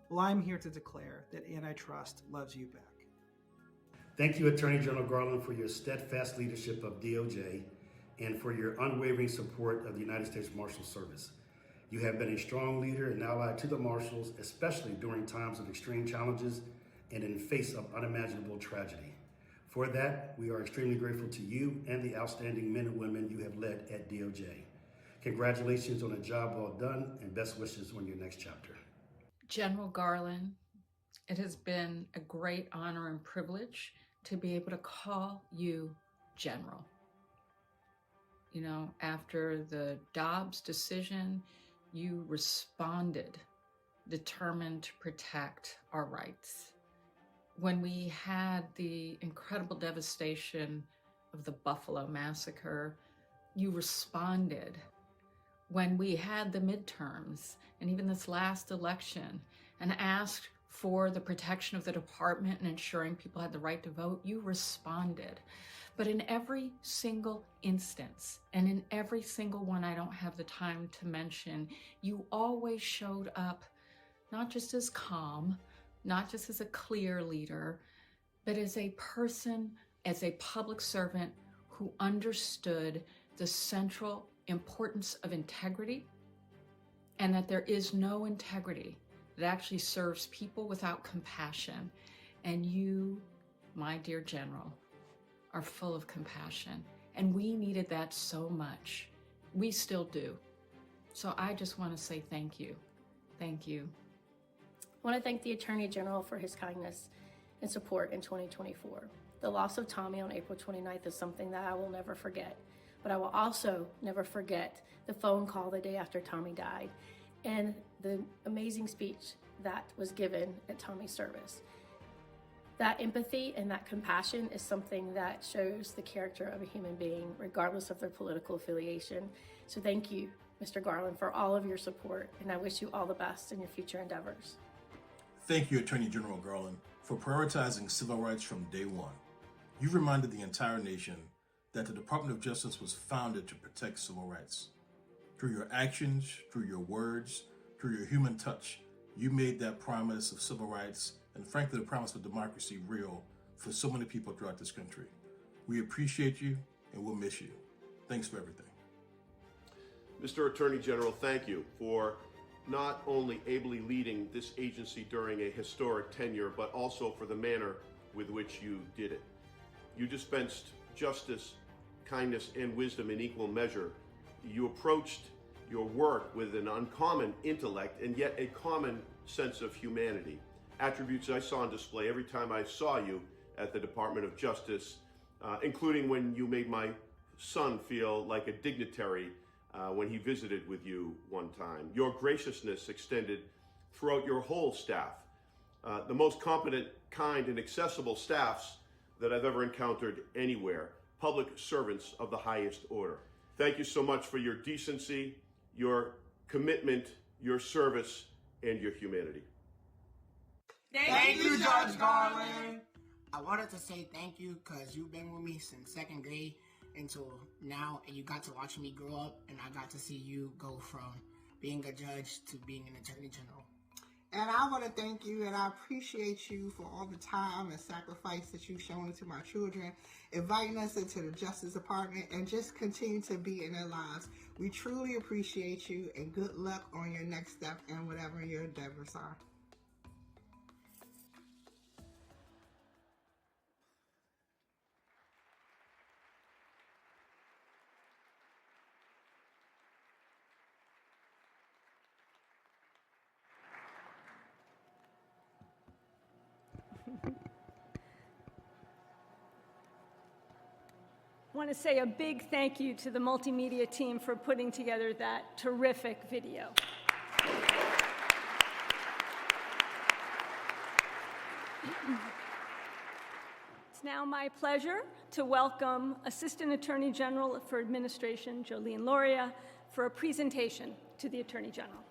Well, I'm here to declare that antitrust loves you back. Thank you, Attorney General Garland, for your steadfast leadership of DOJ and for your unwavering support of the United States Marshal Service. You have been a strong leader and ally to the Marshals, especially during times of extreme challenges and in face of unimaginable tragedy. For that, we are extremely grateful to you and the outstanding men and women you have led at DOJ. Congratulations on a job well done, and best wishes on your next chapter. General Garland, it has been a great honor and privilege to be able to call you General. You know, after the Dobbs decision, you responded, determined to protect our rights. When we had the incredible devastation of the Buffalo massacre, you responded. When we had the midterms and even this last election and asked for the protection of the department and ensuring people had the right to vote, you responded. But in every single instance, and in every single one I don't have the time to mention, you always showed up not just as calm, not just as a clear leader, but as a person, as a public servant who understood the central importance of integrity, and that there is no integrity that actually serves people without compassion. And you, my dear General, are full of compassion. And we needed that so much. We still do. So I just want to say thank you. Thank you. I want to thank the Attorney General for his kindness and support in 2024. The loss of Tommy on April 29th is something that I will never forget. But I will also never forget the phone call the day after Tommy died and the amazing speech that was given at Tommy's service. That empathy and that compassion is something that shows the character of a human being, regardless of their political affiliation. So thank you, Mr. Garland, for all of your support, and I wish you all the best in your future endeavors. Thank you, Attorney General Garland, for prioritizing civil rights from day one. You reminded the entire nation that the Department of Justice was founded to protect civil rights. Through your actions, through your words, through your human touch, you made that promise of civil rights and frankly the promise of democracy real for so many people throughout this country. We appreciate you and we'll miss you. Thanks for everything. Mr. Attorney General, thank you for not only ably leading this agency during a historic tenure, but also for the manner with which you did it. You dispensed justice, kindness, and wisdom in equal measure. You approached your work with an uncommon intellect and yet a common sense of humanity, attributes I saw on display every time I saw you at the Department of Justice, including when you made my son feel like a dignitary when he visited with you one time. Your graciousness extended throughout your whole staff, the most competent, kind, and accessible staffs that I've ever encountered anywhere, public servants of the highest order. Thank you so much for your decency, your commitment, your service, and your humanity. Thank you, Judge Garland. I wanted to say thank you because you've been with me since second grade until now, and you got to watch me grow up, and I got to see you go from being a judge to being an attorney general. And I want to thank you, and I appreciate you for all the time and sacrifice that you've shown to my children, inviting us into the Justice Department, and just continue to be in their lives. We truly appreciate you, and good luck on your next step and whatever your endeavors are. I want to say a big thank you to the multimedia team for putting together that terrific video. It's now my pleasure to welcome Assistant Attorney General for Administration, Jolene Lauria, for a presentation to the Attorney General.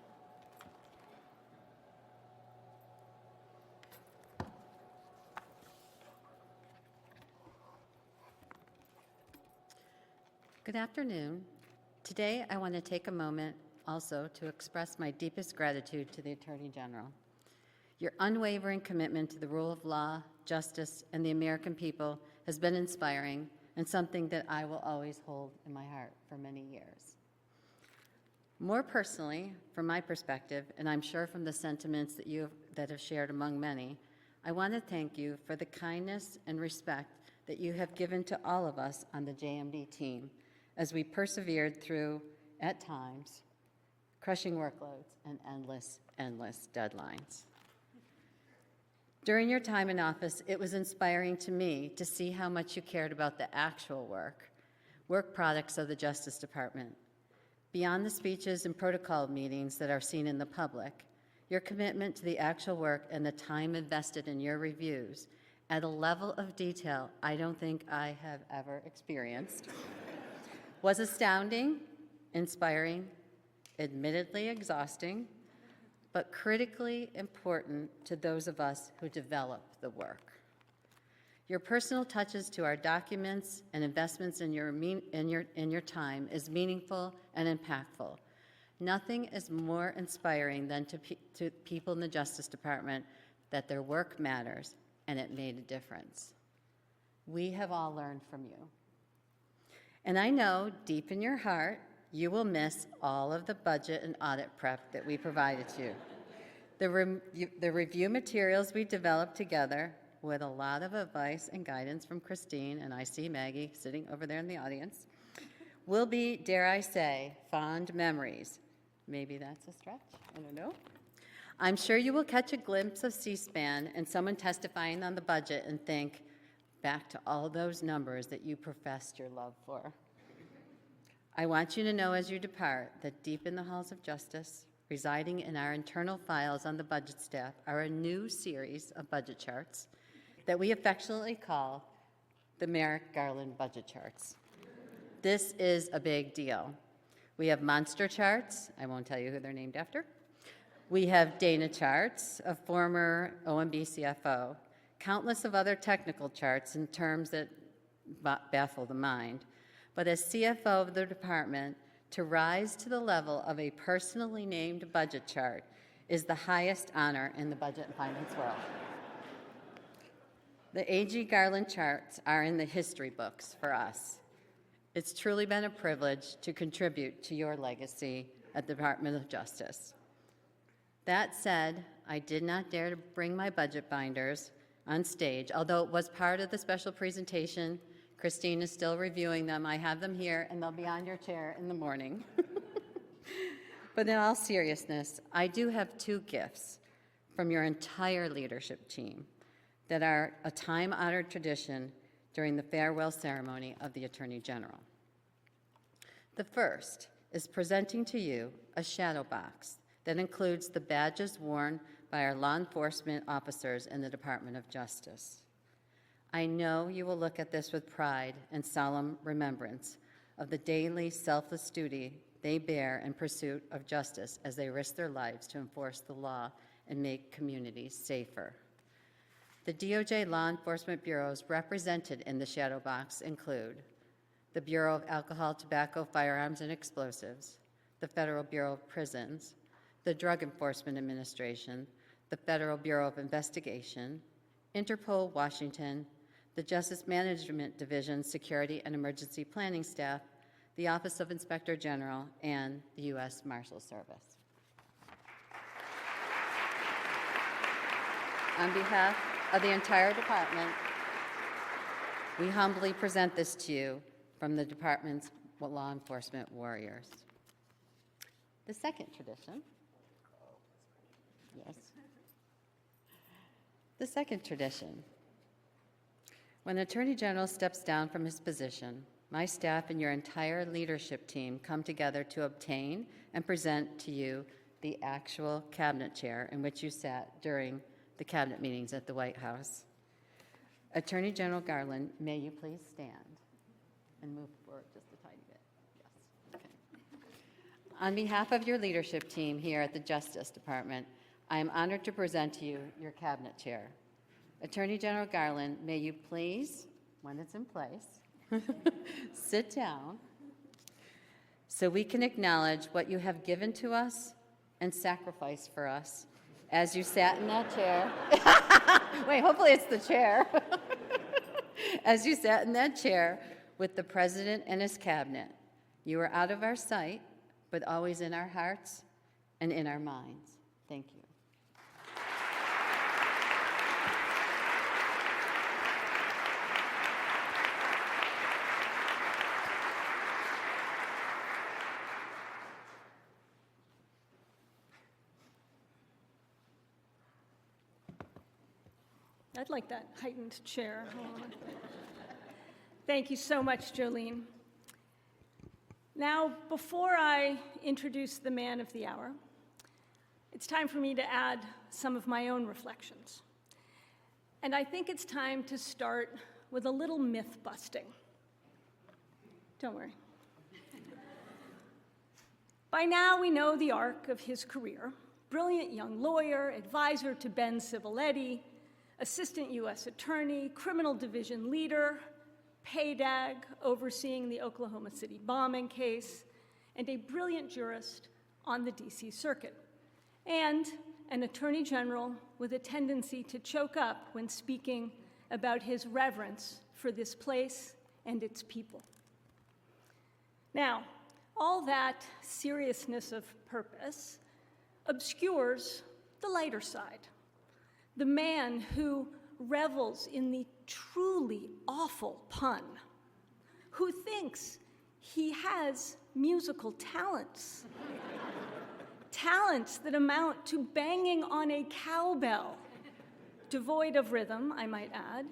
Good afternoon. Today, I want to take a moment also to express my deepest gratitude to the Attorney General. Your unwavering commitment to the rule of law, justice, and the American people has been inspiring and something that I will always hold in my heart for many years. More personally, from my perspective, and I'm sure from the sentiments that have shared among many, I want to thank you for the kindness and respect that you have given to all of us on the JMD team as we persevered through, at times, crushing workloads and endless deadlines. During your time in office, it was inspiring to me to see how much you cared about the actual work products of the Justice Department. Beyond the speeches and protocol meetings that are seen in the public, your commitment to the actual work and the time invested in your reviews at a level of detail I don't think I have ever experienced was astounding, inspiring, admittedly exhausting, but critically important to those of us who develop the work. Your personal touches to our documents and investments in your time is meaningful and impactful. Nothing is more inspiring than to people in the Justice Department that their work matters and it made a difference. We have all learned from you. And I know deep in your heart, you will miss all of the budget and audit prep that we provided you. The review materials we developed together with a lot of advice and guidance from Christine, and I see Maggie sitting over there in the audience, will be, dare I say, fond memories. Maybe that's a stretch, I don't know. I'm sure you will catch a glimpse of C-SPAN and someone testifying on the budget and think back to all those numbers that you professed your love for. I want you to know as you depart that deep in the halls of justice, residing in our internal files on the budget staff, are a new series of budget charts that we affectionately call the Merrick Garland budget charts. This is a big deal. We have monster charts. I won't tell you who they're named after. We have Dana charts, a former OMB CFO, countless of other technical charts in terms that baffle the mind. But as CFO of the department, to rise to the level of a personally named budget chart is the highest honor in the budget and finance world. The A.G. Garland charts are in the history books for us. It's truly been a privilege to contribute to your legacy at the Department of Justice. That said, I did not dare to bring my budget binders on stage, although it was part of the special presentation. Christine is still reviewing them. I have them here, and they'll be on your chair in the morning. But in all seriousness, I do have two gifts from your entire leadership team that are a time-honored tradition during the farewell ceremony of the Attorney General. The first is presenting to you a shadow box that includes the badges worn by our law enforcement officers in the Department of Justice. I know you will look at this with pride and solemn remembrance of the daily selfless duty they bear in pursuit of justice as they risk their lives to enforce the law and make communities safer. The DOJ law enforcement bureaus represented in the shadow box include the Bureau of Alcohol, Tobacco, Firearms, and Explosives, the Federal Bureau of Prisons, the Drug Enforcement Administration, the Federal Bureau of Investigation, Interpol Washington, the Justice Management Division Security and Emergency Planning Staff, the Office of Inspector General, and the U.S. Marshals Service. On behalf of the entire department, we humbly present this to you from the department's law enforcement warriors. The second tradition, yes. The second tradition. When Attorney General steps down from his position, my staff and your entire leadership team come together to obtain and present to you the actual cabinet chair in which you sat during the cabinet meetings at the White House. Attorney General Garland, may you please stand and move forward just a tiny bit. Yes. Okay. On behalf of your leadership team here at the Justice Department, I am honored to present to you your cabinet chair. Attorney General Garland, may you please, when it's in place, sit down so we can acknowledge what you have given to us and sacrificed for us as you sat in that chair. Wait, hopefully it's the chair. As you sat in that chair with the President and his cabinet. You are out of our sight, but always in our hearts and in our minds. Thank you. I'd like that heightened chair. Thank you so much, Jolene. Now, before I introduce the man of the hour, it's time for me to add some of my own reflections. And I think it's time to start with a little myth busting. Don't worry. By now, we know the arc of his career. brilliant young lawyer, advisor to Ben Civiletti, assistant U.S. attorney, criminal division leader, PAYDAG, overseeing the Oklahoma City bombing case, and a brilliant jurist on the D.C. Circuit, and an attorney general with a tendency to choke up when speaking about his reverence for this place and its people. Now, all that seriousness of purpose obscures the lighter side. The man who revels in the truly awful pun, who thinks he has musical talents, talents that amount to banging on a cowbell, devoid of rhythm, I might add,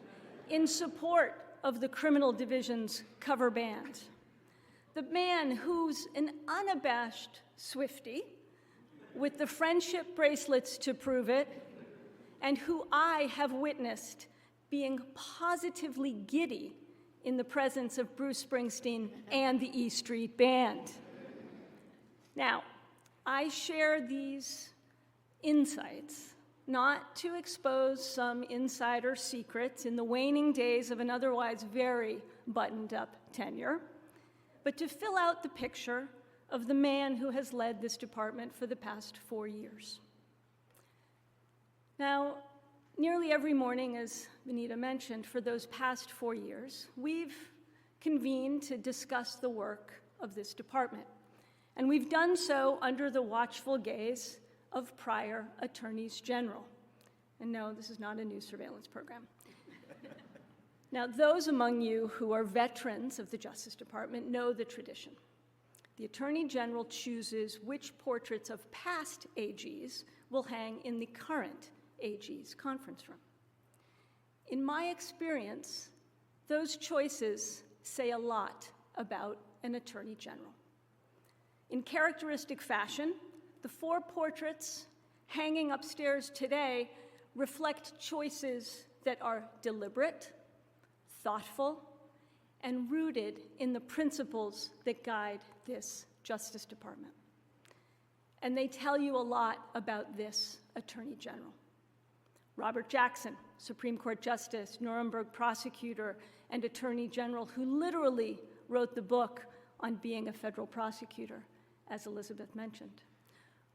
in support of the criminal division's cover band. The man who's an unabashed Swiftie, with the friendship bracelets to prove it, and who I have witnessed being positively giddy in the presence of Bruce Springsteen and the E Street Band. Now, I share these insights not to expose some insider secrets in the waning days of an otherwise very buttoned-up tenure, but to fill out the picture of the man who has led this department for the past 4 years. Now, nearly every morning, as Benita mentioned, for those past 4 years, we've convened to discuss the work of this department. And we've done so under the watchful gaze of prior attorneys general. And no, this is not a new surveillance program. Now, those among you who are veterans of the Justice Department know the tradition. The Attorney General chooses which portraits of past AGs will hang in the current AG's conference room. In my experience, those choices say a lot about an Attorney General. In characteristic fashion, the 4 portraits hanging upstairs today reflect choices that are deliberate, thoughtful, and rooted in the principles that guide this Justice Department. And they tell you a lot about this Attorney General. Robert Jackson, Supreme Court Justice, Nuremberg prosecutor, and Attorney General who literally wrote the book on being a federal prosecutor, as Elizabeth mentioned.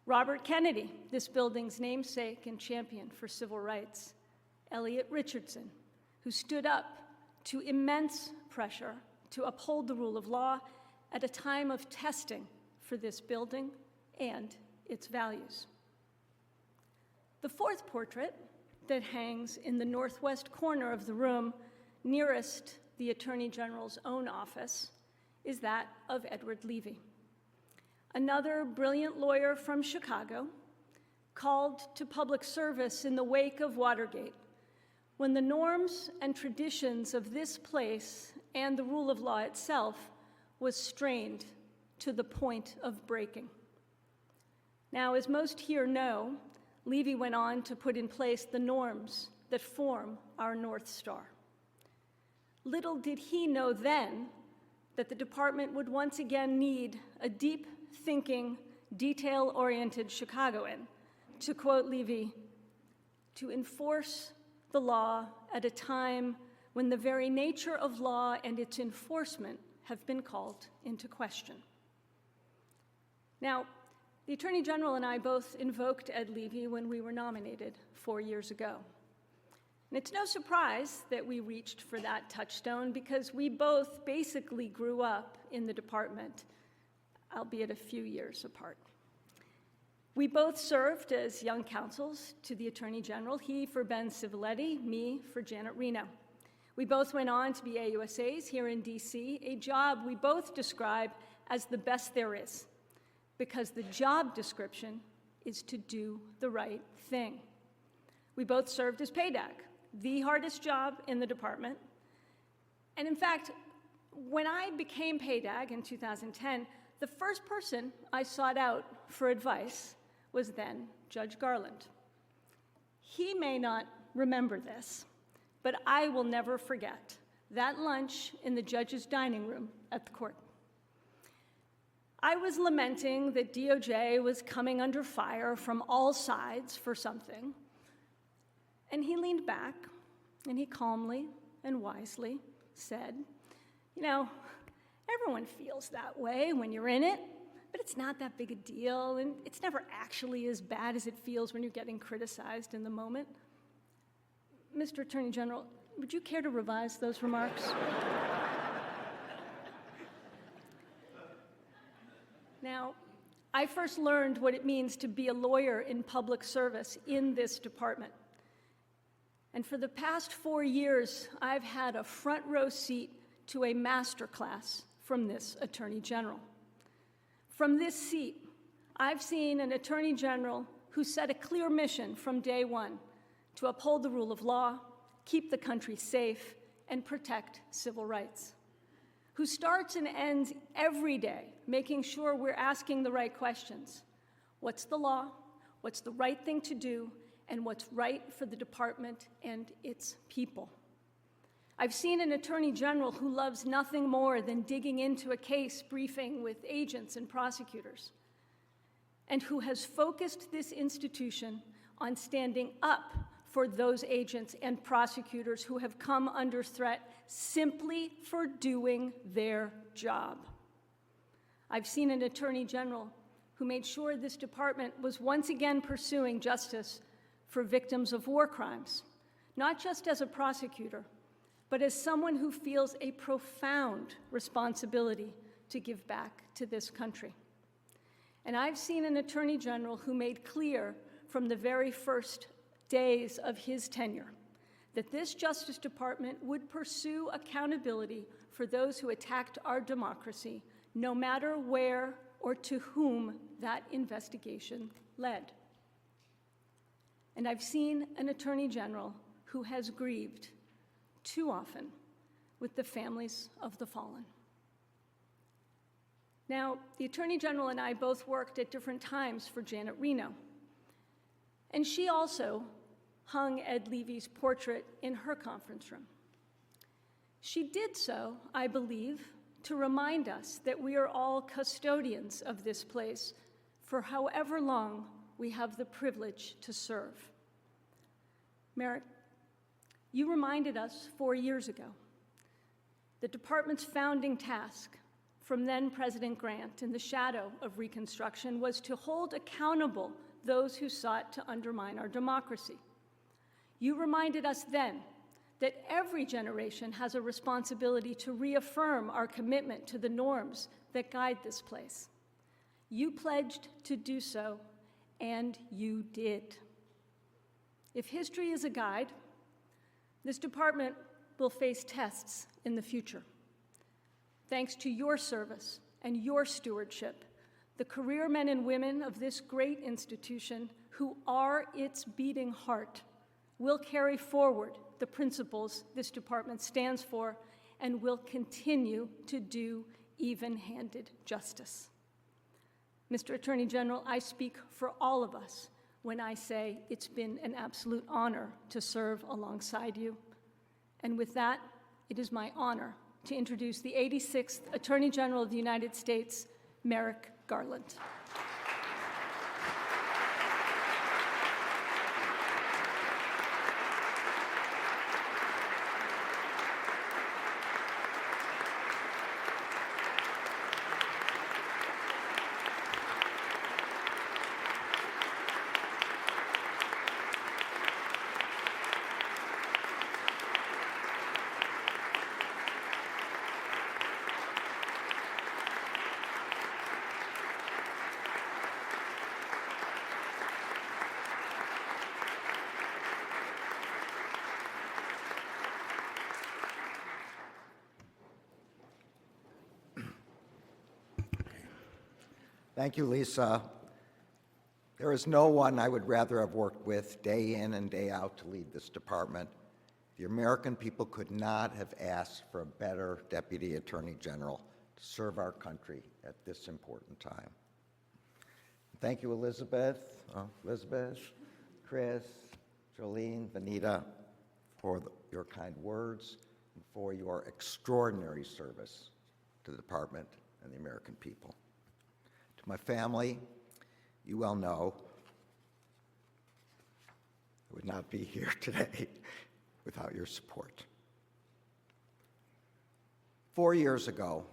Robert Kennedy, this building's namesake and champion for civil rights. Elliot Richardson, who stood up to immense pressure to uphold the rule of law at a time of testing for this building and its values. The 4th portrait that hangs in the northwest corner of the room nearest the Attorney General's own office is that of Edward Levy, another brilliant lawyer from Chicago, called to public service in the wake of Watergate, when the norms and traditions of this place and the rule of law itself was strained to the point of breaking. Now, as most here know, Levy went on to put in place the norms that form our North Star. Little did he know then that the department would once again need a deep-thinking, detail-oriented Chicagoan, to quote Levy, to enforce the law at a time when the very nature of law and its enforcement have been called into question. Now, the Attorney General and I both invoked Ed Levy when we were nominated 4 years ago. And it's no surprise that we reached for that touchstone because we both basically grew up in the department, albeit a few years apart. We both served as young counsels to the Attorney General, he for Ben Civiletti, me for Janet Reno. We both went on to be AUSAs here in DC, a job we both describe as the best there is, because the job description is to do the right thing. We both served as PAYDAG, the hardest job in the department. And in fact, when I became PAYDAG in 2010, the first person I sought out for advice was then Judge Garland. He may not remember this, but I will never forget that lunch in the judge's dining room at the court. I was lamenting that DOJ was coming under fire from all sides for something, and he leaned back and he calmly and wisely said, you know, everyone feels that way when you're in it, but it's not that big a deal, and it's never actually as bad as it feels when you're getting criticized in the moment. Mr. Attorney General, would you care to revise those remarks? Now, I first learned what it means to be a lawyer in public service in this department. And for the past 4 years, I've had a front row seat to a masterclass from this Attorney General. From this seat, I've seen an Attorney General who set a clear mission from day one to uphold the rule of law, keep the country safe, and protect civil rights, who starts and ends every day making sure we're asking the right questions. What's the law? What's the right thing to do? And what's right for the department and its people? I've seen an Attorney General who loves nothing more than digging into a case briefing with agents and prosecutors, and who has focused this institution on standing up for those agents and prosecutors who have come under threat simply for doing their job. I've seen an Attorney General who made sure this department was once again pursuing justice for victims of war crimes, not just as a prosecutor, but as someone who feels a profound responsibility to give back to this country. And I've seen an Attorney General who made clear from the very first days of his tenure that this Justice Department would pursue accountability for those who attacked our democracy, no matter where or to whom that investigation led. And I've seen an Attorney General who has grieved too often with the families of the fallen. Now, the Attorney General and I both worked at different times for Janet Reno, and she also hung Ed Levy's portrait in her conference room. She did so, I believe, to remind us that we are all custodians of this place for however long we have the privilege to serve. Merrick, you reminded us 4 years ago. The department's founding task from then President Grant in the shadow of Reconstruction was to hold accountable those who sought to undermine our democracy. You reminded us then that every generation has a responsibility to reaffirm our commitment to the norms that guide this place. You pledged to do so, and you did. If history is a guide, this department will face tests in the future. Thanks to your service and your stewardship, the career men and women of this great institution, who are its beating heart, will carry forward the principles this department stands for and will continue to do even-handed justice. Mr. Attorney General, I speak for all of us when I say it's been an absolute honor to serve alongside you. And with that, it is my honor to introduce the 86th Attorney General of the United States, Merrick Garland. Thank you, Lisa. There is no one I would rather have worked with day in and day out to lead this department. The American people could not have asked for a better Deputy Attorney General to serve our country at this important time. Thank you, Elizabeth, Chris, Jolene, Vanita, for your kind words and for your extraordinary service to the department and the American people. To my family, you well know I would not be here today without your support. 4 years ago,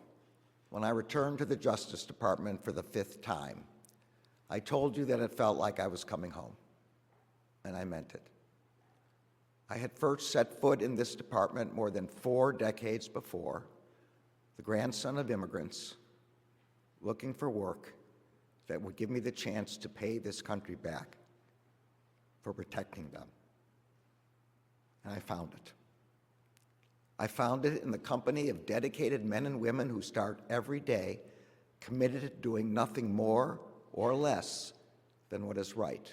when I returned to the Justice Department for the 5th time, I told you that it felt like I was coming home, and I meant it. I had first set foot in this department more than 4 decades before, the grandson of immigrants, looking for work that would give me the chance to pay this country back for protecting them. And I found it. I found it in the company of dedicated men and women who start every day committed to doing nothing more or less than what is right.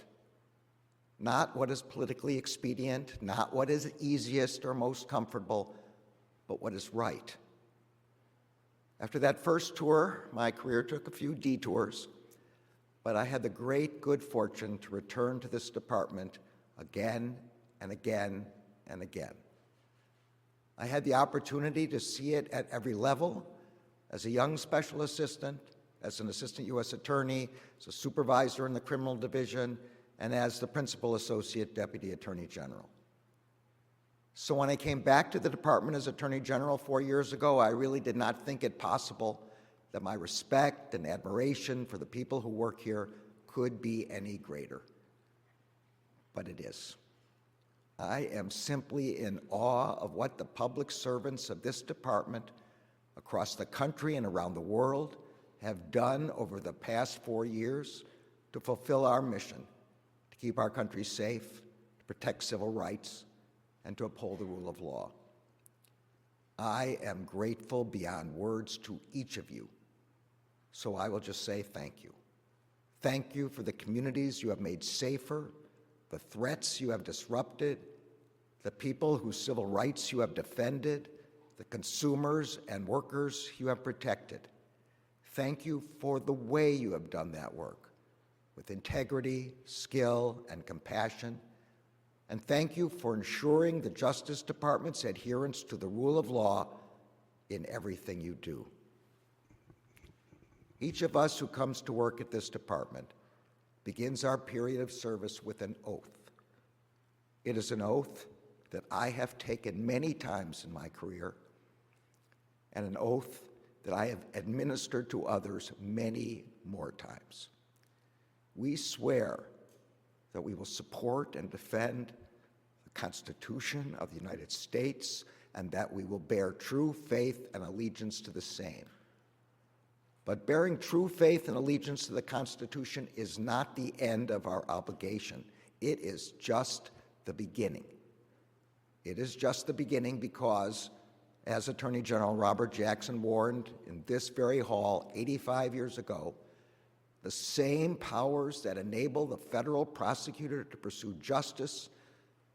Not what is politically expedient, not what is easiest or most comfortable, but what is right. After that first tour, my career took a few detours, but I had the great good fortune to return to this department again and again and again. I had the opportunity to see it at every level, as a young special assistant, as an assistant U.S. attorney, as a supervisor in the criminal division, and as the principal associate deputy attorney general. So when I came back to the department as attorney general 4 years ago, I really did not think it possible that my respect and admiration for the people who work here could be any greater. But it is. I am simply in awe of what the public servants of this department across the country and around the world have done over the past 4 years to fulfill our mission, to keep our country safe, to protect civil rights, and to uphold the rule of law. I am grateful beyond words to each of you, so I will just say thank you. Thank you for the communities you have made safer, the threats you have disrupted, the people whose civil rights you have defended, the consumers and workers you have protected. Thank you for the way you have done that work, with integrity, skill, and compassion. And thank you for ensuring the Justice Department's adherence to the rule of law in everything you do. Each of us who comes to work at this department begins our period of service with an oath. It is an oath that I have taken many times in my career, and an oath that I have administered to others many more times. We swear that we will support and defend the Constitution of the United States, and that we will bear true faith and allegiance to the same. But bearing true faith and allegiance to the Constitution is not the end of our obligation. It is just the beginning. It is just the beginning because, as Attorney General Robert Jackson warned in this very hall 85 years ago, the same powers that enable the federal prosecutor to pursue justice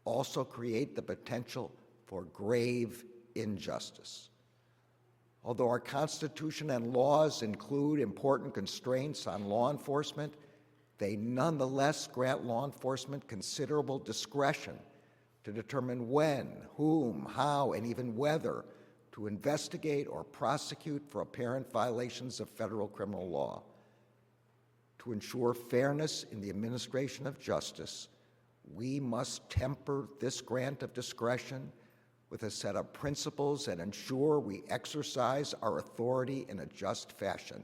also create the potential for grave injustice. Although our Constitution and laws include important constraints on law enforcement, they nonetheless grant law enforcement considerable discretion to determine when, whom, how, and even whether to investigate or prosecute for apparent violations of federal criminal law. To ensure fairness in the administration of justice, we must temper this grant of discretion with a set of principles that ensure we exercise our authority in a just fashion.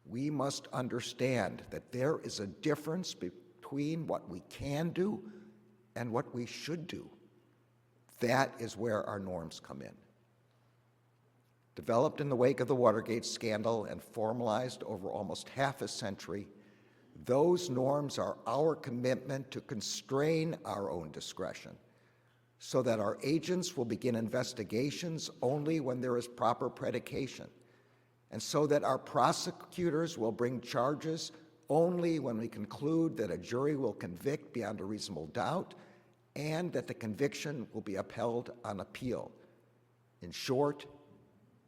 We must understand that there is a difference between what we can do and what we should do. That is where our norms come in. Developed in the wake of the Watergate scandal and formalized over almost half a century, those norms are our commitment to constrain our own discretion so that our agents will begin investigations only when there is proper predication, and so that our prosecutors will bring charges only when we conclude that a jury will convict beyond a reasonable doubt and that the conviction will be upheld on appeal. In short,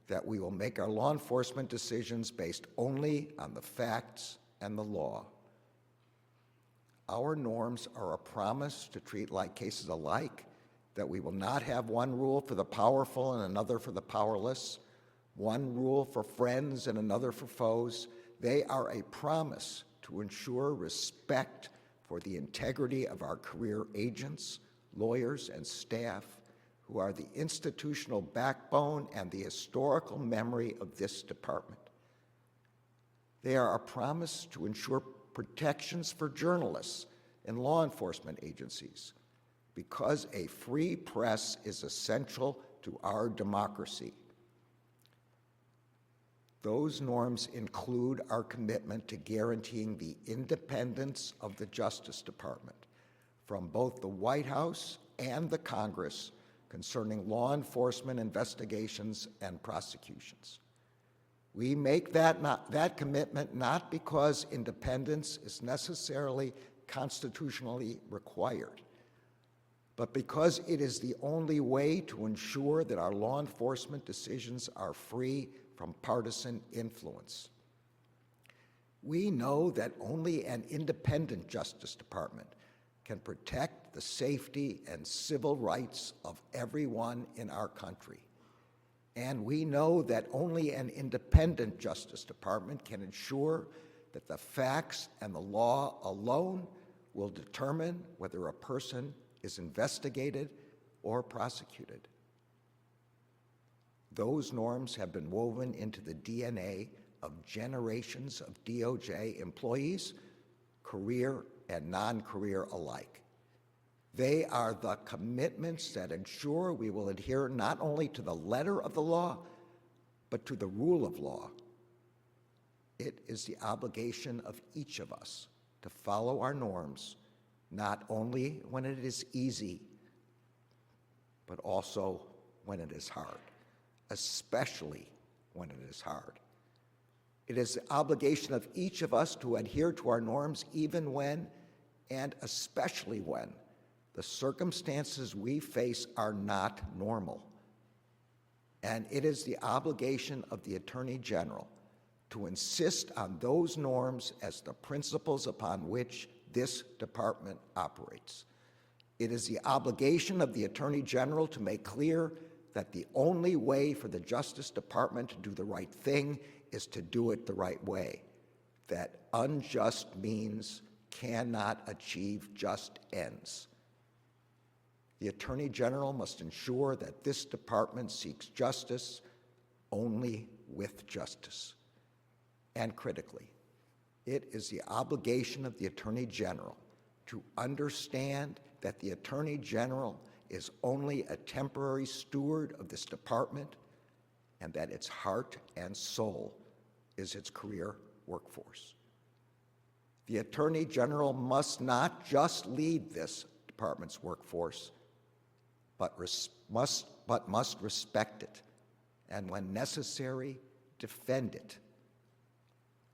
that we will make our law enforcement decisions based only on the facts and the law. Our norms are a promise to treat like cases alike, that we will not have one rule for the powerful and another for the powerless, one rule for friends and another for foes, They are a promise to ensure respect for the integrity of our career agents, lawyers, and staff who are the institutional backbone and the historical memory of this department. They are a promise to ensure protections for journalists and law enforcement agencies, because a free press is essential to our democracy. Those norms include our commitment to guaranteeing the independence of the Justice Department from both the White House and the Congress concerning law enforcement investigations and prosecutions. We make that commitment not because independence is necessarily constitutionally required, but because it is the only way to ensure that our law enforcement decisions are free from partisan influence. We know that only an independent Justice Department can protect the safety and civil rights of everyone in our country. And we know that only an independent Justice Department can ensure that the facts and the law alone will determine whether a person is investigated or prosecuted. Those norms have been woven into the DNA of generations of DOJ employees, career and non-career alike. They are the commitments that ensure we will adhere not only to the letter of the law, but to the rule of law. It is the obligation of each of us to follow our norms, not only when it is easy, but also when it is hard, especially when it is hard. It is the obligation of each of us to adhere to our norms even when, and especially when, the circumstances we face are not normal. And it is the obligation of the Attorney General to insist on those norms as the principles upon which this department operates. It is the obligation of the Attorney General to make clear that the only way for the Justice Department to do the right thing is to do it the right way, that unjust means cannot achieve just ends. The Attorney General must ensure that this department seeks justice only with justice. And critically, it is the obligation of the Attorney General to understand that the Attorney General is only a temporary steward of this department and that its heart and soul is its career workforce. The Attorney General must not just lead this department's workforce, but must respect it, and when necessary, defend it.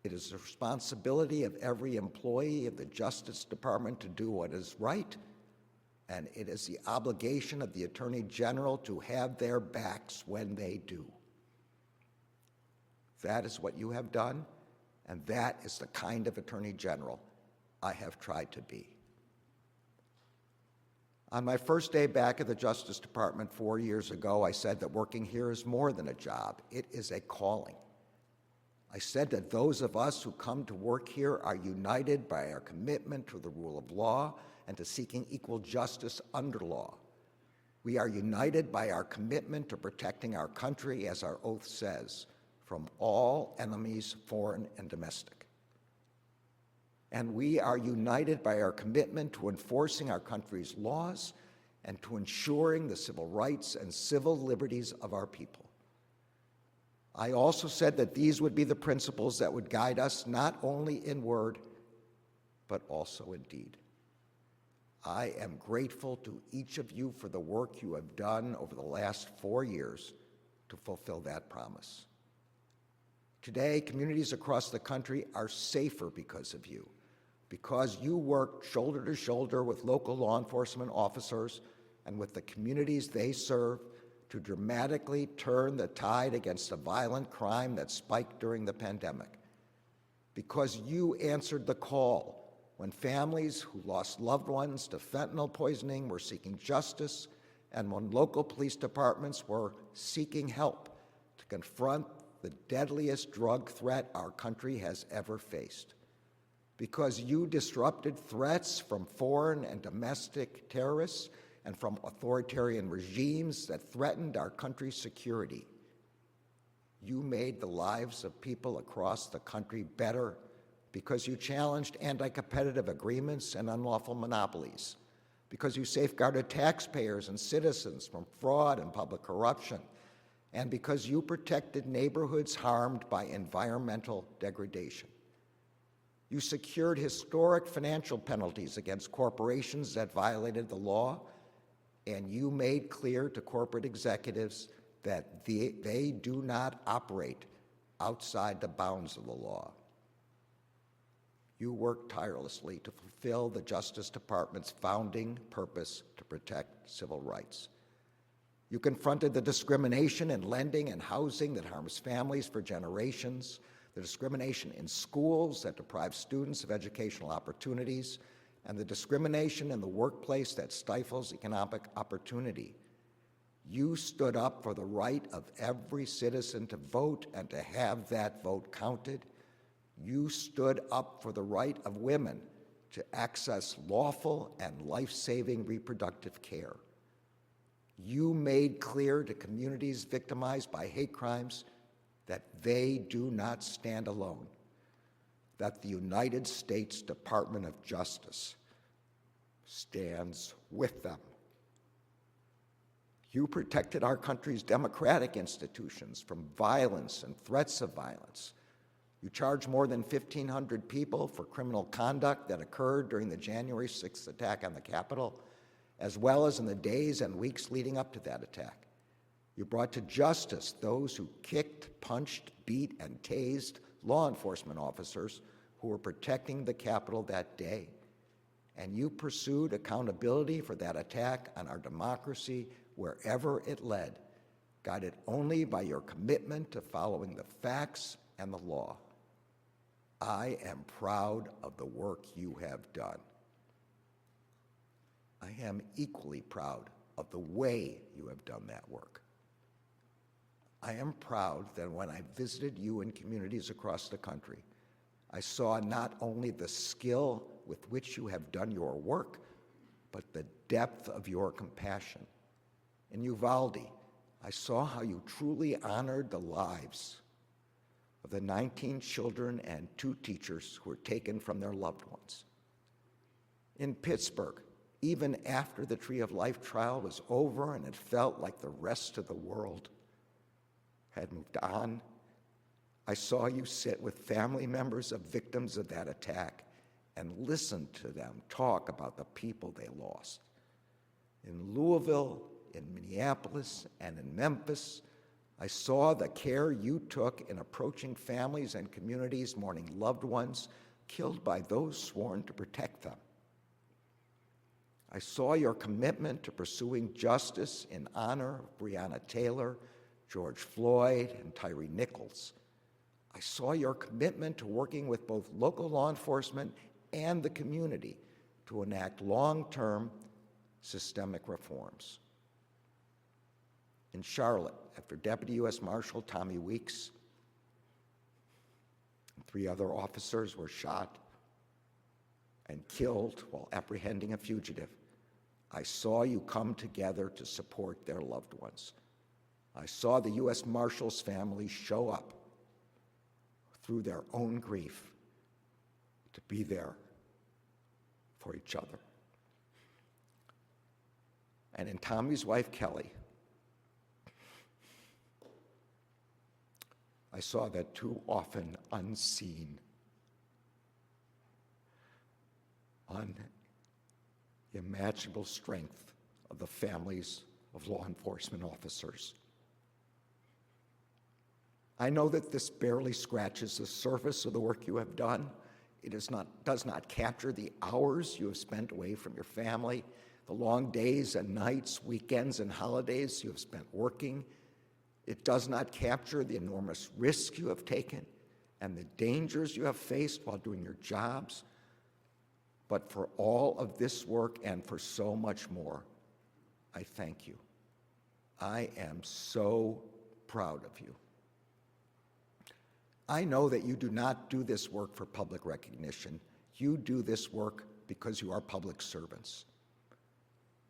It is the responsibility of every employee of the Justice Department to do what is right, and it is the obligation of the Attorney General to have their backs when they do. That is what you have done, and that is the kind of Attorney General I have tried to be. On my first day back at the Justice Department 4 years ago, I said that working here is more than a job. It is a calling. I said that those of us who come to work here are united by our commitment to the rule of law and to seeking equal justice under law. We are united by our commitment to protecting our country, as our oath says, from all enemies, foreign and domestic. And we are united by our commitment to enforcing our country's laws and to ensuring the civil rights and civil liberties of our people. I also said that these would be the principles that would guide us not only in word, but also in deed. I am grateful to each of you for the work you have done over the last 4 years to fulfill that promise. Today, communities across the country are safer because of you, because you work shoulder to shoulder with local law enforcement officers and with the communities they serve to dramatically turn the tide against the violent crime that spiked during the pandemic. Because you answered the call when families who lost loved ones to fentanyl poisoning were seeking justice, and when local police departments were seeking help to confront the deadliest drug threat our country has ever faced. Because you disrupted threats from foreign and domestic terrorists and from authoritarian regimes that threatened our country's security. You made the lives of people across the country better because you challenged anti-competitive agreements and unlawful monopolies, because you safeguarded taxpayers and citizens from fraud and public corruption, and because you protected neighborhoods harmed by environmental degradation. You secured historic financial penalties against corporations that violated the law, and you made clear to corporate executives that they do not operate outside the bounds of the law. You worked tirelessly to fulfill the Justice Department's founding purpose to protect civil rights. You confronted the discrimination in lending and housing that harms families for generations, the discrimination in schools that deprives students of educational opportunities, and the discrimination in the workplace that stifles economic opportunity. You stood up for the right of every citizen to vote and to have that vote counted. You stood up for the right of women to access lawful and life-saving reproductive care. You made clear to communities victimized by hate crimes that they do not stand alone, that the United States Department of Justice stands with them. You protected our country's democratic institutions from violence and threats of violence. You charged more than 1,500 people for criminal conduct that occurred during the January 6th attack on the Capitol, as well as in the days and weeks leading up to that attack. You brought to justice those who kicked, punched, beat, and tased law enforcement officers who were protecting the Capitol that day. And you pursued accountability for that attack on our democracy wherever it led, guided only by your commitment to following the facts and the law. I am proud of the work you have done. I am equally proud of the way you have done that work. I am proud that when I visited you in communities across the country, I saw not only the skill with which you have done your work, but the depth of your compassion. In Uvalde, I saw how you truly honored the lives of the 19 children and 2 teachers who were taken from their loved ones. In Pittsburgh, even after the Tree of Life trial was over and it felt like the rest of the world had moved on, I saw you sit with family members of victims of that attack and listen to them talk about the people they lost. In Louisville, in Minneapolis, and in Memphis, I saw the care you took in approaching families and communities mourning loved ones killed by those sworn to protect them. I saw your commitment to pursuing justice in honor of Breonna Taylor, George Floyd, and Tyree Nichols. I saw your commitment to working with both local law enforcement and the community to enact long-term systemic reforms. In Charlotte, after Deputy U.S. Marshal Tommy Weeks and 3 other officers were shot and killed while apprehending a fugitive, I saw you come together to support their loved ones. I saw the U.S. Marshals family show up through their own grief to be there for each other. And in Tommy's wife, Kelly, I saw that too often unseen, unimaginable strength of the families of law enforcement officers. I know that this barely scratches the surface of the work you have done. It does not capture the hours you have spent away from your family, the long days and nights, weekends and holidays you have spent working. It does not capture the enormous risks you have taken and the dangers you have faced while doing your jobs. But for all of this work and for so much more, I thank you. I am so proud of you. I know that you do not do this work for public recognition. You do this work because you are public servants.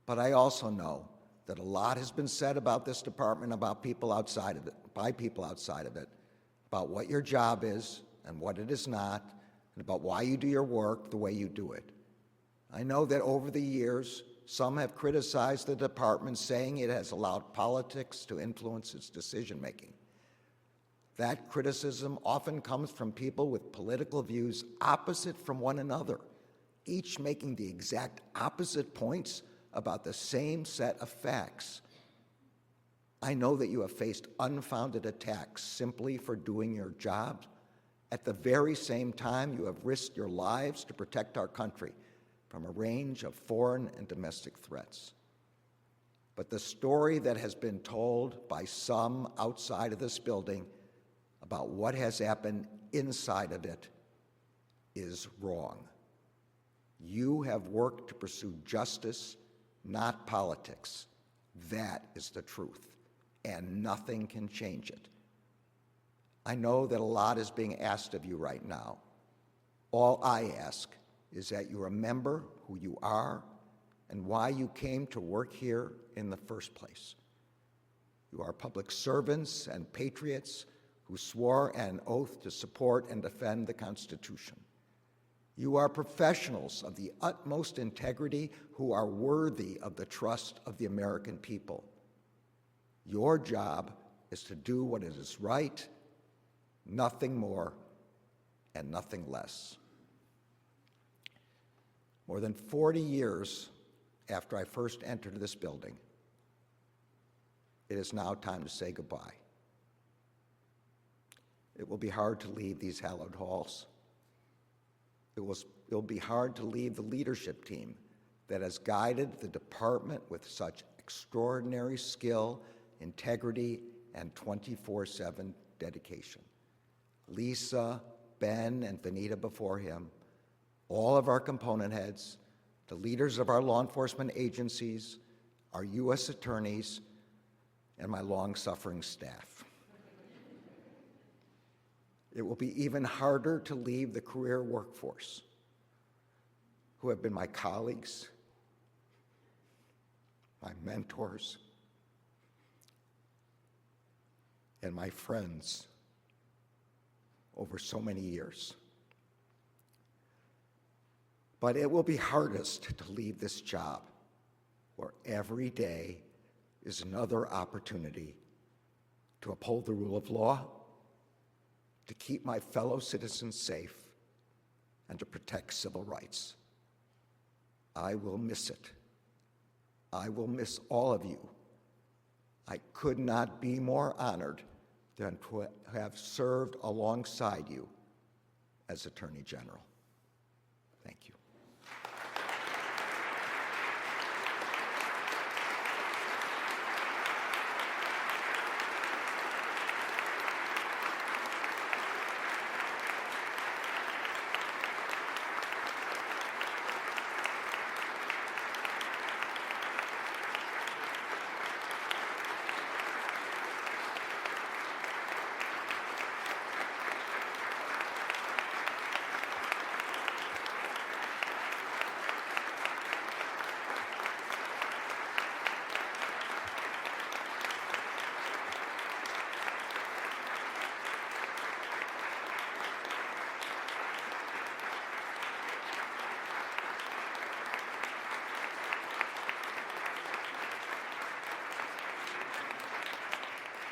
But I also know that a lot has been said about this department, about people outside of it, by people outside of it, about what your job is and what it is not, and about why you do your work the way you do it. I know that over the years, some have criticized the department, saying it has allowed politics to influence its decision-making. That criticism often comes from people with political views opposite from one another, each making the exact opposite points about the same set of facts. I know that you have faced unfounded attacks simply for doing your job. At the very same time, you have risked your lives to protect our country from a range of foreign and domestic threats. But the story that has been told by some outside of this building about what has happened inside of it is wrong. You have worked to pursue justice, not politics. That is the truth, and nothing can change it. I know that a lot is being asked of you right now. All I ask is that you remember who you are and why you came to work here in the first place. You are public servants and patriots who swore an oath to support and defend the Constitution. You are professionals of the utmost integrity who are worthy of the trust of the American people. Your job is to do what is right, nothing more and nothing less. More than 40 years after I first entered this building, it is now time to say goodbye. It will be hard to leave these hallowed halls. It will be hard to leave the leadership team that has guided the department with such extraordinary skill, integrity, and 24/7 dedication. Lisa, Ben, and Vanita before him, all of our component heads, the leaders of our law enforcement agencies, our U.S. attorneys, and my long-suffering staff. It will be even harder to leave the career workforce, who have been my colleagues, my mentors, and my friends over so many years. But it will be hardest to leave this job, where every day is another opportunity to uphold the rule of law, to keep my fellow citizens safe, and to protect civil rights. I will miss it. I will miss all of you. I could not be more honored than to have served alongside you as Attorney General. Thank you.